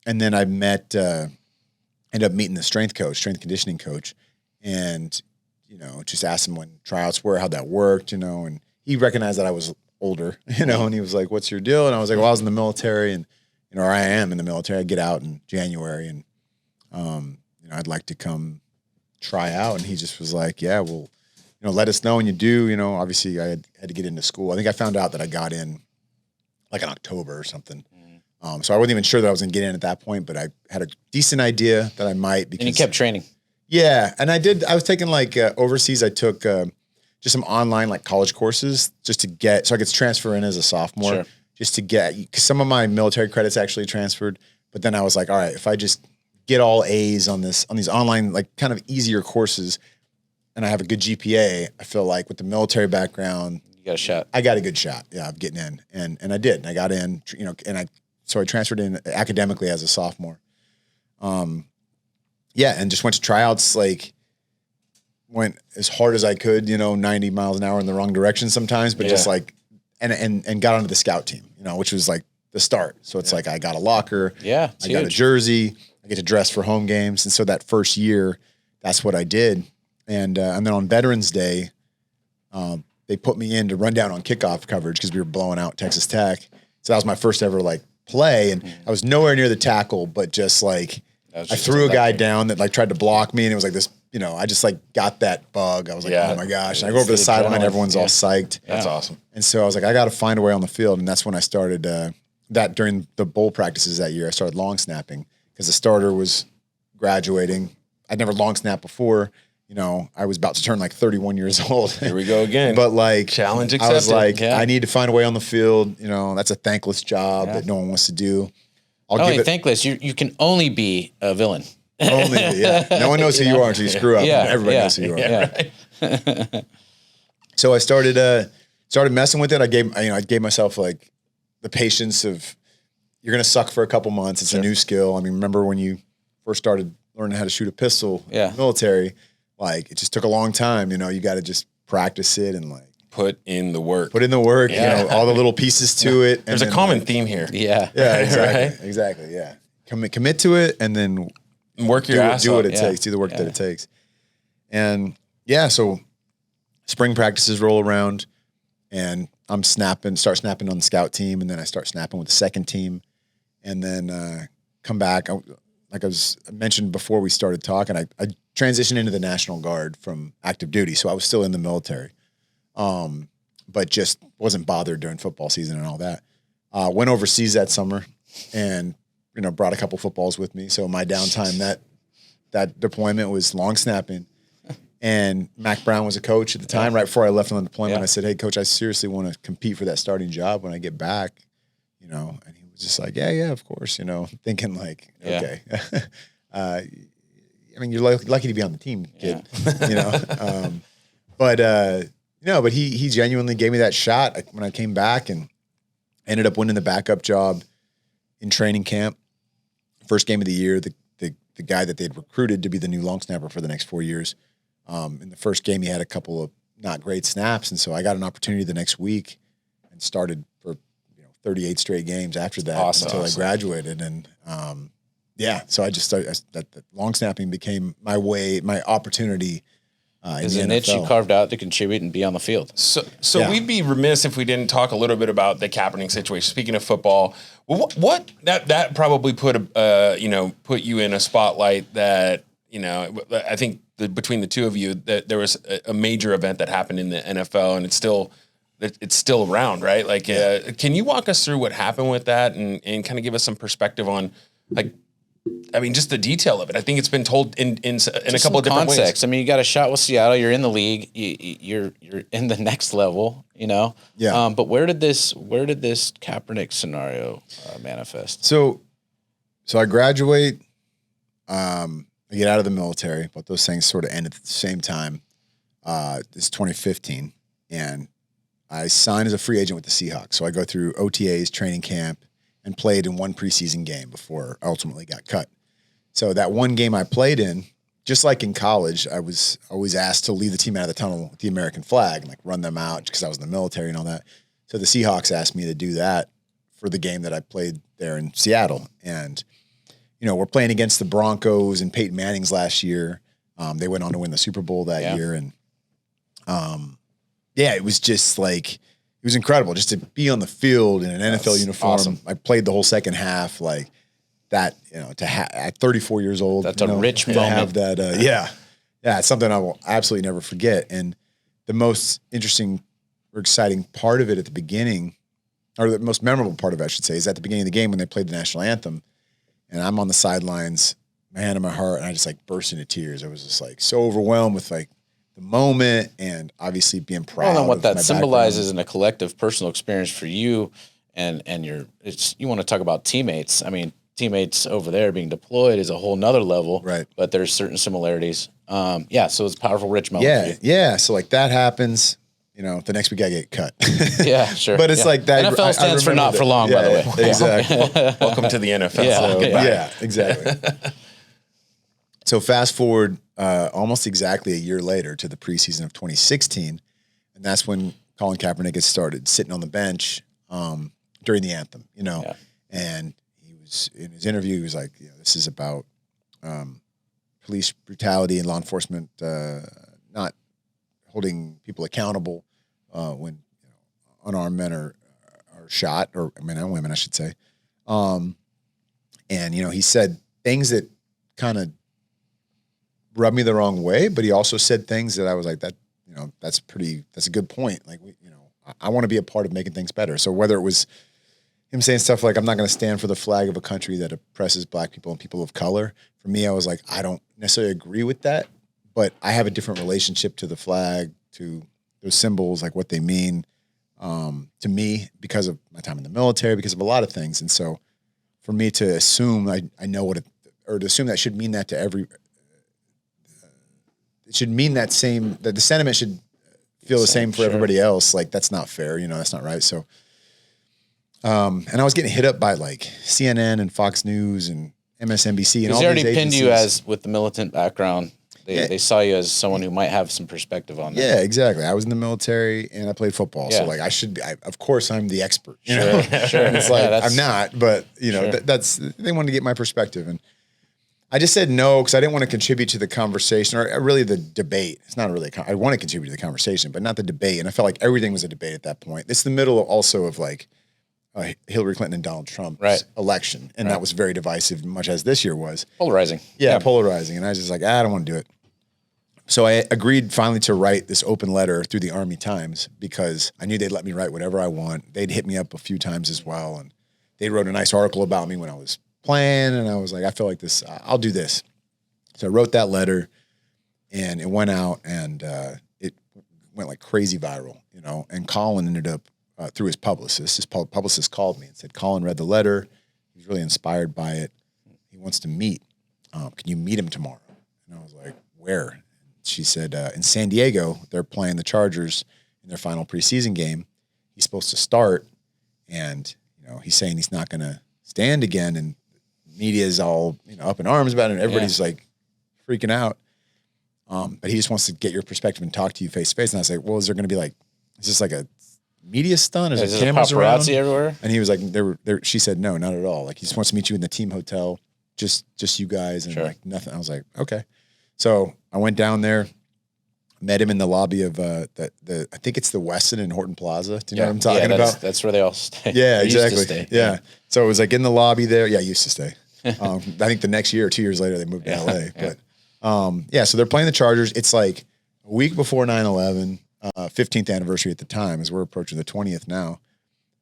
And then I ended up meeting the strength conditioning coach. And just asked him when tryouts were, how that worked, and he recognized that I was older, and he was like, what's your deal? And I was like, well, I was in the military and, or I am in the military. I get out in January and, I'd like to come try out. And he just was like, yeah, well, let us know when you do, obviously I had to get into school. I think I found out that I got in like in October or something. So I wasn't even sure that I was going to get in at that point, but I had a decent idea that I might. Because,
and you kept training.
Yeah, and I was taking overseas. I took just some online college courses just to get, so I could transfer in as a sophomore, sure. Just to get, because some of my military credits actually transferred. But then I was like, all right, if I just get all A's on these online kind of easier courses, and I have a good GPA, I feel like with the military background,
you got a shot.
I got a good shot, yeah, of getting in, and I did, and I got in, so I transferred in academically as a sophomore. Yeah, and just went to tryouts, went as hard as I could, 90 miles an hour in the wrong direction sometimes, but just and got onto the scout team, which was the start. So it's I got a locker, I got a jersey, I get to dress for home games. And so that first year, that's what I did. And then on Veterans Day, they put me in to run down on kickoff coverage because we were blowing out Texas Tech. So that was my first ever play. And I was nowhere near the tackle, but just I threw a guy down that tried to block me, and it was this, I just got that bug. I was like, oh my gosh. And I go over to the sideline, everyone's all psyched.
That's awesome.
And so I was like, I got to find a way on the field. And that's when I started that during the bowl practices that year. I started long snapping because the starter was graduating. I'd never long snapped before. I was about to turn 31 years old.
Here we go again.
But
challenge accepted.
I was like, I need to find a way on the field. That's a thankless job that no one wants to do.
Thankless. You can only be a villain.
Only, yeah. No one knows who you are until you screw up. Yeah, everybody knows who you are.
Yeah.
Right. So I started messing with it. I gave myself the patience of, you're gonna suck for a couple months. It's a new skill. I mean, remember when you first started learning how to shoot a pistol in the military? It just took a long time. You got to just practice it and
put in the work.
Yeah. All the little pieces to it.
There's a common theme here.
Yeah.
Yeah, exactly.
Right?
Exactly. Yeah. Commit to it and then
work your ass off.
Do what it takes. Do the work that it takes. And so spring practices roll around and I'm start snapping on the scout team. And then I start snapping with the second team and then come back. I mentioned before we started talking, I transitioned into the National Guard from active duty. So I was still in the military. But just wasn't bothered during football season and all that. Went overseas that summer and, brought a couple footballs with me. So my downtime, that deployment was long snapping. And Mac Brown was a coach at the time. Right before I left on the deployment, I said, hey, coach, I seriously want to compete for that starting job when I get back, and he was just like, yeah, of course, thinking okay. I mean, you're lucky to be on the team, kid, but he genuinely gave me that shot when I came back, and I ended up winning the backup job in training camp. First game of the year, the guy that they'd recruited to be the new long snapper for the next 4 years. In the first game, he had a couple of not great snaps, and so I got an opportunity the next week and started for 38 straight games after that until I graduated. And so I just started. That long snapping became my opportunity.
Is a niche you carved out to contribute and be on the field.
So we'd be remiss if we didn't talk a little bit about the Kaepernick situation. Speaking of football, what that probably put you in a spotlight that I think between the two of you that there was a major event that happened in the NFL, and it's still around, right? Like, can you walk us through what happened with that and kind of give us some perspective on just the detail of it? I think it's been told in a couple of different ways.
I mean, you got a shot with Seattle. You're in the league. You're in the next level.
Yeah.
But where did this Kaepernick scenario manifest?
So I graduate. I get out of the military, but those things sort of end at the same time. It's 2015, and I signed as a free agent with the Seahawks. So I go through OTAs, training camp, and played in one preseason game before I ultimately got cut. So that one game I played in, just like in college, I was always asked to lead the team out of the tunnel with the American flag and run them out because I was in the military and all that. So the Seahawks asked me to do that for the game that I played there in Seattle. And, we're playing against the Broncos and Peyton Manning's last year. They went on to win the Super Bowl that year. And, it was just it was incredible just to be on the field in an NFL uniform. Awesome. I played the whole second half that, at 34 years old.
That's a rich moment.
To have that, it's something I will absolutely never forget. And the most interesting or exciting part of it at the beginning, or the most memorable part of it, I should say, is at the beginning of the game when they played the national anthem. And I'm on the sidelines, my hand on my heart, and I just burst into tears. I was just so overwhelmed with the moment and obviously being proud.
And what that symbolizes in a collective personal experience for you and you want to talk about teammates. I mean, teammates over there being deployed is a whole nother level,
right? But
there's certain similarities. So it's a powerful, rich moment.
For you. Yeah. So that happens. The next week I get cut.
Yeah, sure.
But it's that.
NFL stands for not for long, by the way.
Exactly.
Welcome to the NFL.
Yeah, exactly. So fast forward almost exactly a year later to the preseason of 2016, and that's when Colin Kaepernick gets started sitting on the bench during the anthem. And he was in his interview. He was like, "This is about police brutality and law enforcement not holding people accountable when unarmed men are shot, or men and women, I should say." And he said things that kind of rubbed me the wrong way, but he also said things that I was like, that's a good point. I want to be a part of making things better. So whether it was him saying stuff like, "I'm not going to stand for the flag of a country that oppresses black people and people of color," for me, I was like, I don't necessarily agree with that, but I have a different relationship to the flag, to those symbols, what they mean to me because of my time in the military, because of a lot of things. And so for me to assume I know or to assume that should mean that to every, it should mean that the sentiment should feel the same for everybody else. That's not fair. That's not right. So, and I was getting hit up by CNN and Fox News and MSNBC and all these agencies.
They already pinned you as with the militant background. They saw you as someone who might have some perspective on that.
Yeah, exactly. I was in the military and I played football, so I should be. Of course, I'm the expert. Sure. And it's I'm not, but that's they wanted to get my perspective, and I just said no because I didn't want to contribute to the conversation or really the debate. It's not really. I want to contribute to the conversation, but not the debate. And I felt like everything was a debate at that point. It's the middle also of Hillary Clinton and Donald Trump's election, and that was very divisive, much as this year was.
Polarizing.
Yeah, polarizing. And I was just I don't want to do it. So I agreed finally to write this open letter through the Army Times because I knew they'd let me write whatever I want. They'd hit me up a few times as well, and they wrote a nice article about me when I was playing, and I was like, I feel like this, I'll do this. So I wrote that letter, and it went out, and it went crazy viral, and Colin ended up, through his publicist called me and said, Colin read the letter. He was really inspired by it. He wants to meet. Can you meet him tomorrow? And I was like, where? She said, in San Diego, they're playing the Chargers in their final preseason game. He's supposed to start, and he's saying he's not going to stand again, and media is all up in arms about it, and everybody's like freaking out. But he just wants to get your perspective and talk to you face to face. And I was like, well, is there going to be like, is this like a media stunt? Is there cameras around?
Everywhere?
And he was like, she said, no, not at all. Like, he just wants to meet you in the team hotel, just you guys, and like nothing. I was like, okay. So I went down there, met him in the lobby of I think it's the Westin in Horton Plaza. Do you know what I'm talking about?
That's where they all stay.
Yeah,
They
exactly.
used to stay.
Yeah. So it was like in the lobby there. Yeah, I used to stay. I think the next year or 2 years later, they moved to LA. But so they're playing the Chargers. It's like a week before 9/11, 15th anniversary at the time, as we're approaching the 20th now.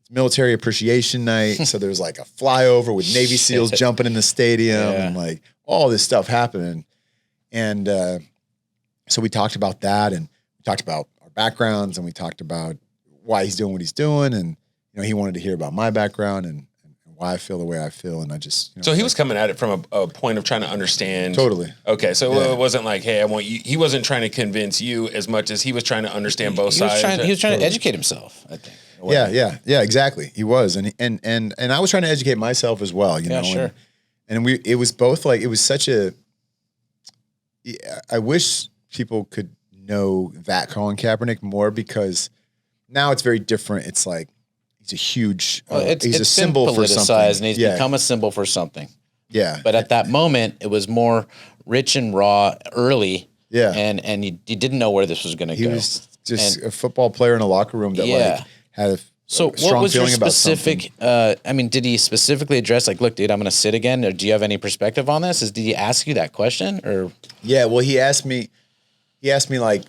It's military appreciation night. So there's like a flyover with Navy SEALs jumping in the stadium and like all this stuff happening. And so we talked about that, and we talked about our backgrounds, and we talked about why he's doing what he's doing. And, he wanted to hear about my background and why I feel the way I feel. And I just,
so he was coming at it from a point of trying to understand.
Totally.
Okay. So it wasn't like, hey, I want you, he wasn't trying to convince you as much as he was trying to understand both sides.
He was trying to educate himself, I think.
Yeah, exactly. He was. And I was trying to educate myself as well, know.
Sure.
And it was both like, it was such I wish people could know that Colin Kaepernick more, because now it's very different. It's like, he's a huge, he's a symbol for something.
And he's become a symbol for something.
Yeah.
But at that moment, it was more rich and raw early.
Yeah.
And you didn't know where this was going to go.
He was just a football player in a locker room that like had a strong
what was your
feeling about
specific, did he specifically address like, look, dude, I'm going to sit again? Or do you have any perspective on this? Did he ask you that question? Or
Yeah, well, he asked me like,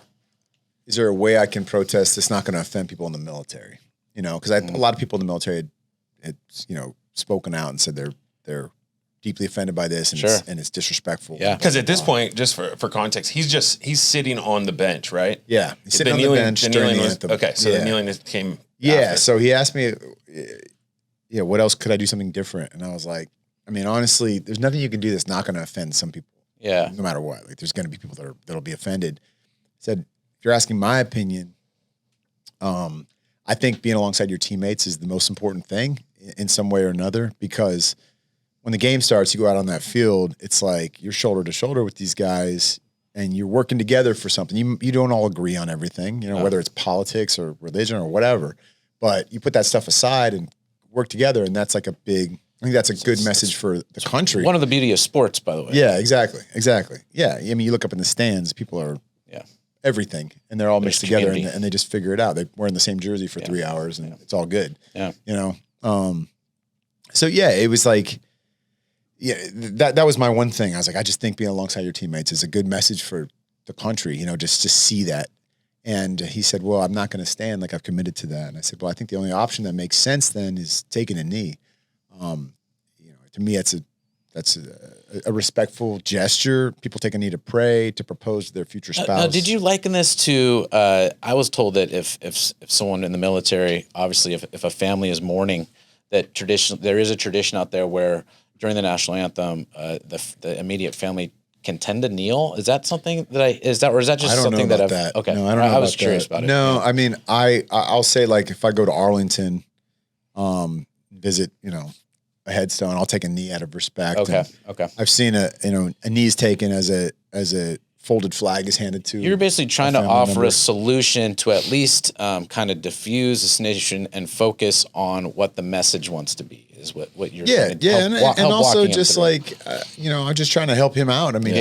is there a way I can protest that's not going to offend people in the military? Because a lot of people in the military had spoken out and said they're deeply offended by this, and it's disrespectful.
Yeah, because at this point, just for context, he's sitting on the bench, right?
Yeah, he's sitting on the bench during the anthem.
Okay, so the kneeling came.
Yeah,
after.
so he asked me, what else could I do something different? And I was like, I mean, honestly, there's nothing you can do that's not going to offend some people.
Yeah,
no matter what. Like, there's going to be people that'll be offended. I said, if you're asking my opinion, I think being alongside your teammates is the most important thing in some way or another, because when the game starts, you go out on that field, it's like you're shoulder to shoulder with these guys and you're working together for something. You don't all agree on everything, whether it's politics or religion or whatever, but you put that stuff aside and work together. And that's like I think that's a good message for the country.
One of the beauty of sports, by the way.
Yeah, exactly. Yeah. I mean, you look up in the stands, people are everything, and they're all mixed together, and they just figure it out. They wear in the same jersey for 3 hours, and it's all good. Yeah, So it was like, that was my one thing. I was like, I just think being alongside your teammates is a good message for the country. Just to see that. And he said, well, I'm not going to stand. Like, I've committed to that. And I said, well, I think the only option that makes sense then is taking a knee. To me, that's a respectful gesture. People take a knee to pray, to propose to their future spouse.
Now, did you liken this to? I was told that if someone in the military, obviously, if a family is mourning, that there is a tradition out there where during the national anthem, the immediate family can tend to kneel. Is that something or is that just something that I've? Okay,
no, I don't know.
I was curious about it.
No, I mean, I'll say, like, if I go to Arlington, visit, a headstone, I'll take a knee out of respect.
Okay.
I've seen a knee's taken as a folded flag is handed to.
You're basically trying to offer a solution to at least kind of diffuse this nation and focus on what the message wants to be. Is what you're
and also just like I'm just trying to help him out. I mean,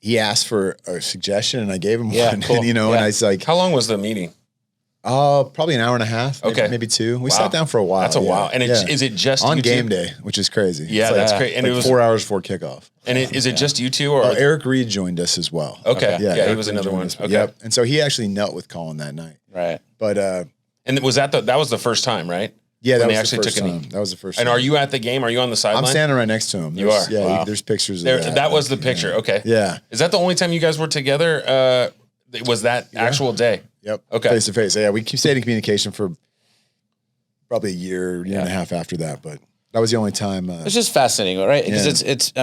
he asked for a suggestion and I gave him one. Cool. And I was like,
how long was the meeting?
Probably an hour and a half. Maybe 2. We sat down for a while.
That's a while. And is it just
on
you
game
two?
day, which is crazy.
Yeah, that's crazy. And
like
it was
4 hours before kickoff.
And is it just you two, or
Eric Reed joined us as well?
Okay. Yeah, he
Eric
was
Reed
another one.
us.
Okay.
Yep. And so he actually knelt with Colin that night.
Right.
But
and was that was the first time, right?
Yeah, that
when
was the first time. That was the first time.
And are you at the game? Are you on the sideline?
I'm standing right next to him.
You are?
Yeah,
Wow.
there's pictures of that.
That was the picture. Okay.
Yeah.
Is that the only time you guys were together? Was that actual day?
Yep.
Okay.
Face to face. Yeah, we stayed in communication for probably a year and a half after that, but that was the only time.
It's just fascinating, right? Because it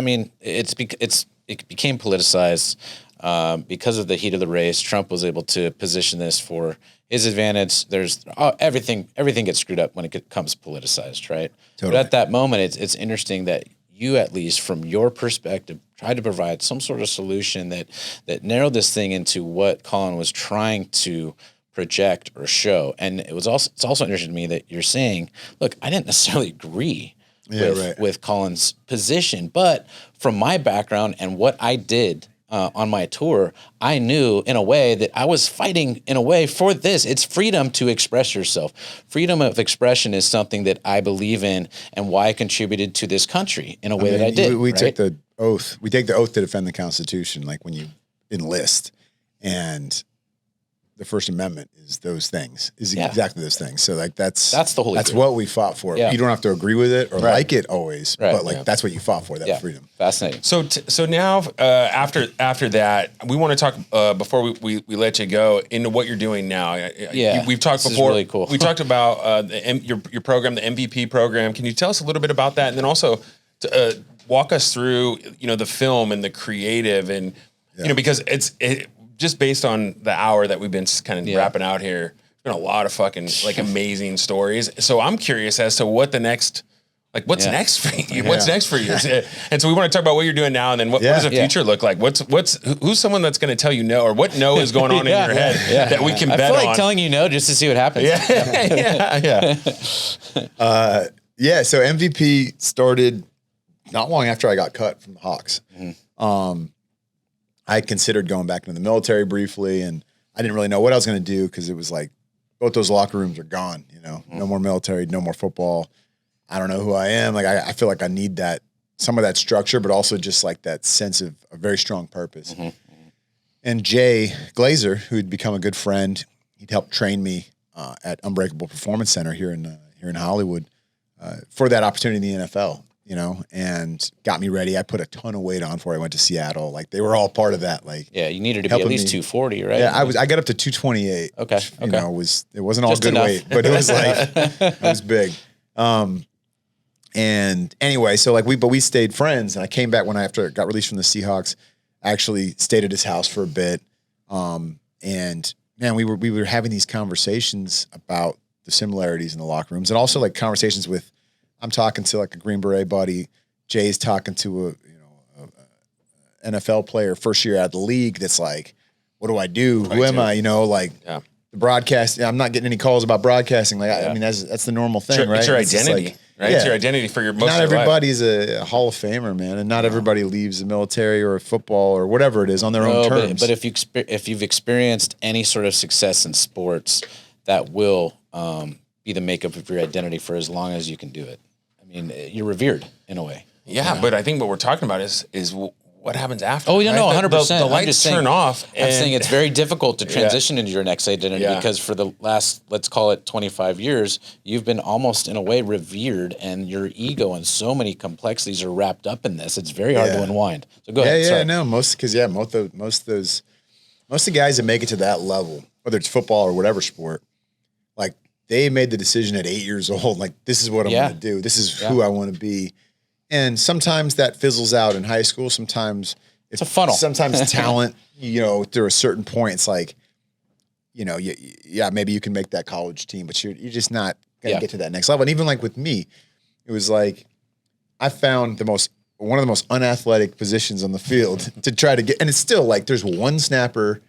became politicized. because of the heat of the race, Trump was able to position this for his advantage. There's everything gets screwed up when it comes politicized, right? Totally. But at that moment, it's interesting that you, at least from your perspective, tried to provide some sort of solution that narrowed this thing into what Colin was trying to project or show. And it's also interesting to me that you're saying, look, I didn't necessarily agree with Colin's position, but from my background and what I did on my tour, I knew in a way that I was fighting in a way for this. It's freedom to express yourself. Freedom of expression is something that I believe in and why I contributed to this country in a way that I did.
We take the oath. We take the oath to defend the Constitution, like when you enlist, and the First Amendment is those things, exactly those things. So like that's the holy grail. What we fought for. You don't have to agree with it or like it always, but like that's what you fought for, that freedom.
Fascinating.
So now after that, we want to talk before we let you go into what you're doing now. We've talked before. Is really cool. We talked about your program, the MVP program. Can you tell us a little bit about that, and then also walk us through the film and the creative and because it's just based on the hour that we've been kind of wrapping out here, there's been a lot of fucking like amazing stories. So I'm curious as to what the next, like what's next for you? What's next for you? And so we want to talk about what you're doing now, and then what does the future look like? Who's someone that's going to tell you no, or what no is going on in your head that we can bet on?
I feel like telling you no just to see what happens.
So MVP started not long after I got cut from the Hawks. Mm-hmm. I considered going back into the military briefly, and I didn't really know what I was going to do because it was like both those locker rooms are gone. No more military, no more football. I don't know who I am. Like I feel like I need some of that structure, but also just like that sense of a very strong purpose. Mm-hmm. And Jay Glazer, who'd become a good friend, he'd helped train me at Unbreakable Performance Center here in Hollywood for that opportunity in the NFL. And got me ready. I put a ton of weight on before I went to Seattle. Like they were all part of that. Like
you needed to be at least 240, right?
Yeah, I got up to 228. Okay. Which, it wasn't all just good enough. Weight, but it was like it was big. And anyway, so like we stayed friends, and I came back after I got released from the Seahawks. I actually stayed at his house for a bit. And man, we were having these conversations about the similarities in the locker rooms, and also like conversations with. I'm talking to like a Green Beret buddy. Jay's talking to a NFL player first year out of the league. That's like, what do I do? Who am I? The broadcast. I'm not getting any calls about broadcasting. Like, I mean, that's the normal thing, right?
It's your identity, right? It's your identity for your most.
Not everybody's a Hall of Famer, man, and not everybody leaves the military or football or whatever it is on their own terms.
But if you've experienced any sort of success in sports, that will be the makeup of your identity for as long as you can do it. I mean, you're revered in a way.
Yeah, but I think what we're talking about is what happens after.
Oh, 100%.
The lights turn off.
I'm saying it's very difficult to transition into your next identity because for the last, let's call it 25 years, you've been almost in a way revered, and your ego and so many complexities are wrapped up in this. It's very hard to unwind. So go ahead.
Yeah, no, most of the guys that make it to that level, whether it's football or whatever sport, like they made the decision at 8 years old, like this is what I'm going to do. This is who I want to be. And sometimes that fizzles out in high school. Sometimes
it's a funnel.
Sometimes talent, through a certain point, it's like, maybe you can make that college team, but you're just not going to get to that next level. And even like with me, it was like I found one of the most unathletic positions on the field to try to get, and it's still like there's one snapper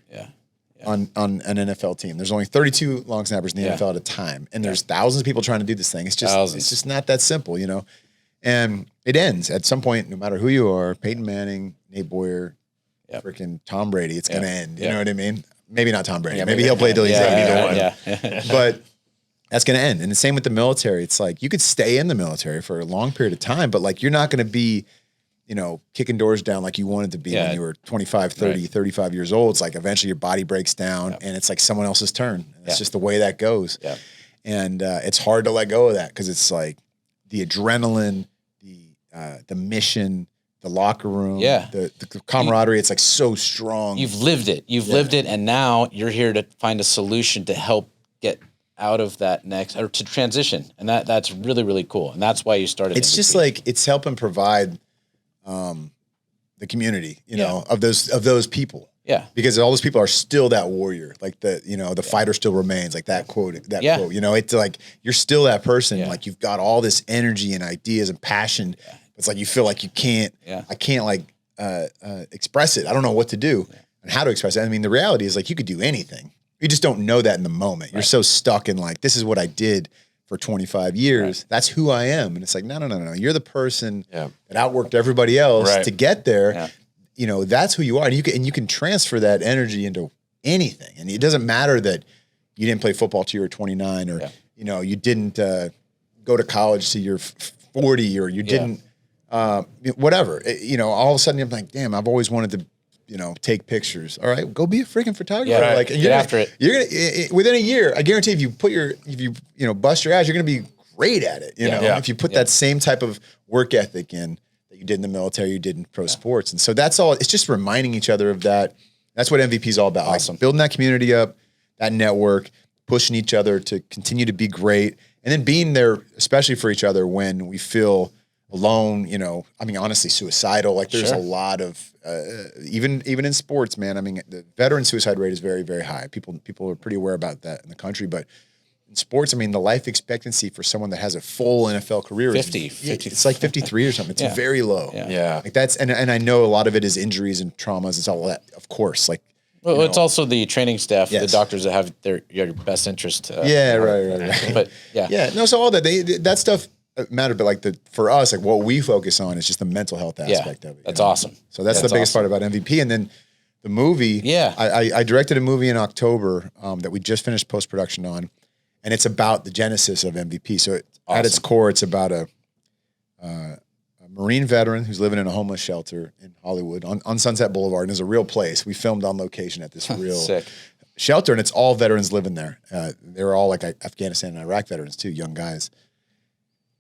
on an NFL team. There's only 32 long snappers in the NFL at a time, and there's thousands of people trying to do this thing. It's just not that simple, And it ends at some point, no matter who you are, Peyton Manning, Nate Boyer, freaking Tom Brady, it's going to end. You know what I mean? Maybe not Tom Brady.
Yeah,
maybe he'll play till he's 81.
Yeah.
But that's going to end. And the same with the military. It's like you could stay in the military for a long period of time, but like you're not going to be, kicking doors down like you wanted to be when you were 25, 30, 35 years old. It's like eventually your body breaks down and it's like someone else's turn. It's just the way that goes. Yeah. And it's hard to let go of that because it's like the adrenaline, the mission, the locker room, the camaraderie. It's like so strong.
You've lived it. You've lived it, and now you're here to find a solution to help get out of that next, or to transition, and that's really, really cool. And that's why you started.
It's just like it's helping provide the community, of those people.
Yeah.
Because all those people are still that warrior. Like the fighter still remains, like that quote, quote, it's like, you're still that person. Like you've got all this energy and ideas and passion. It's like, you feel like you can't, I can't like express it. I don't know what to do and how to express it. I mean, the reality is like, you could do anything. You just don't know that in the moment. You're so stuck in like, this is what I did for 25 years. That's who I am. And it's like, no. You're the person that outworked everybody else to get there. Yeah. You know, that's who you are. And you can transfer that energy into anything. And it doesn't matter that you didn't play football till you were 29 or, you didn't go to college till you're 40 or you didn't, whatever. All of a sudden I'm like, damn, I've always wanted to, take pictures. All right, go be a freaking photographer.
Yeah,
like,
get after it.
You're gonna within a year. I guarantee if you bust your ass, you're gonna be great at it. If you put that same type of work ethic in that you did in the military, you did in pro sports, and so that's all. It's just reminding each other of that. That's what MVP is all about.
Awesome.
Like building that community up, that network, pushing each other to continue to be great, and then being there, especially for each other when we feel alone, honestly, suicidal. Like there's a lot of, even in sports, man, I mean, the veteran suicide rate is very, very high. People are pretty aware about that in the country, but in sports, I mean, the life expectancy for someone that has a full NFL career
50.
It's like 53 or something. It's very low.
Yeah.
Like that's, and I know a lot of it is injuries and traumas. It's all that, of course, like,
well, it's also the training staff, the doctors that have your best interest.
Right.
But
no, so all that, that stuff matter, but like for us, like what we focus on is just the mental health aspect of it.
That's awesome.
So that's the biggest part about MVP. And then the movie, I directed a movie in October that we just finished post-production on, and it's about the genesis of MVP. So at its core, it's about a Marine veteran who's living in a homeless shelter in Hollywood on Sunset Boulevard, and it's a real place. We filmed on location at this real shelter, and it's all veterans living there. They're all like Afghanistan and Iraq veterans too, young guys.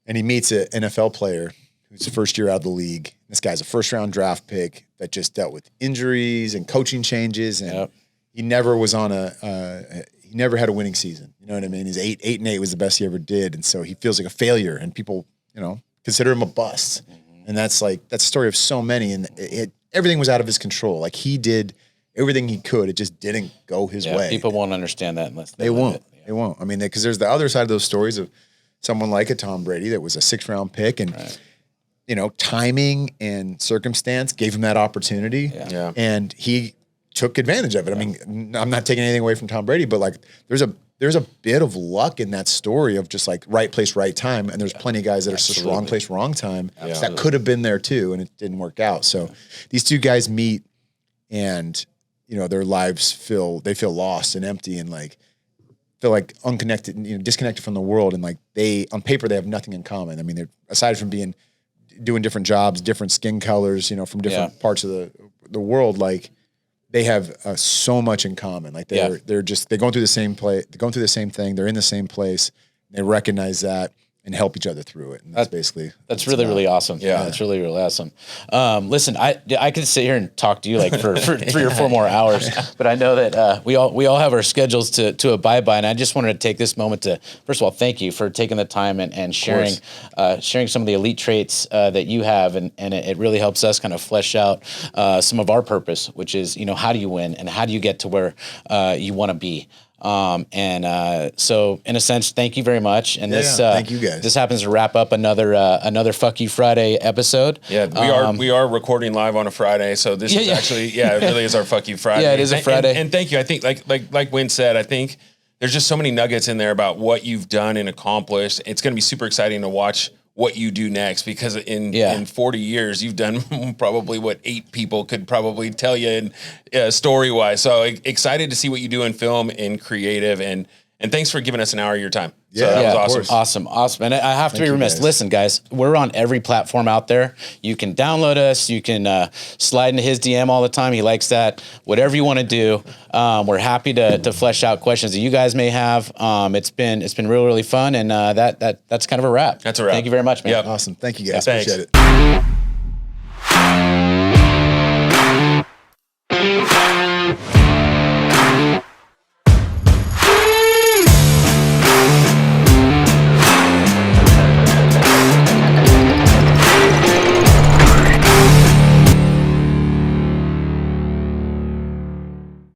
And he meets an NFL player who's the first year out of the league. This guy's a first-round draft pick that just dealt with injuries and coaching changes, and he never was on he never had a winning season. You know what I mean? He's 8-8 was the best he ever did, and so he feels like a failure, and people, consider him a bust. And that's the story of so many, and everything was out of his control. Like he did everything he could, it just didn't go his way.
People won't understand that unless
they won't. They won't. I mean, because there's the other side of those stories of someone like a Tom Brady that was a 6th-round pick, and timing and circumstance gave him that opportunity, and he took advantage of it. I mean, I'm not taking anything away from Tom Brady, but like there's a bit of luck in that story of just like right place, right time, and there's plenty of guys that are just wrong place, wrong time that could have been there too, and it didn't work out. So these two guys meet, and their lives feel lost and empty, and like feel like unconnected, disconnected from the world. And like on paper, they have nothing in common. I mean, they're, aside from doing different jobs, different skin colors, from different parts of the world, like they have so much in common. Like they're going through the same they're going through the same thing. They're in the same place. They recognize that and help each other through it. And that's
really, really awesome. Yeah. That's really, really awesome. Listen, I could sit here and talk to you like for 3 or 4 more hours, but I know that we all have our schedules to abide by. And I just wanted to take this moment to, first of all, thank you for taking the time and sharing some of the elite traits that you have. And it really helps us kind of flesh out some of our purpose, which is, how do you win and how do you get to where you want to be? So in a sense, thank you very much. And
thank you guys.
This happens to wrap up another Fuck You Friday episode.
Yeah, we are recording live on a Friday, so this is actually it really is our Fuck You Friday.
Yeah, it is a Friday.
And thank you. I think like Wynn said, I think there's just so many nuggets in there about what you've done and accomplished. It's going to be super exciting to watch what you do next, because in 40 years you've done probably what 8 people could probably tell you in story wise. So excited to see what you do in film and creative, and thanks for giving us an hour of your time. So that was
awesome. And I have to be remiss. Guys. Listen, guys, we're on every platform out there. You can download us. You can slide into his DM all the time. He likes that. Whatever you want to do, we're happy to flesh out questions that you guys may have. It's been really, really fun, and that's kind of a wrap.
That's a wrap.
Thank you very much, man.
Awesome. Thank you, guys.
Appreciate
it.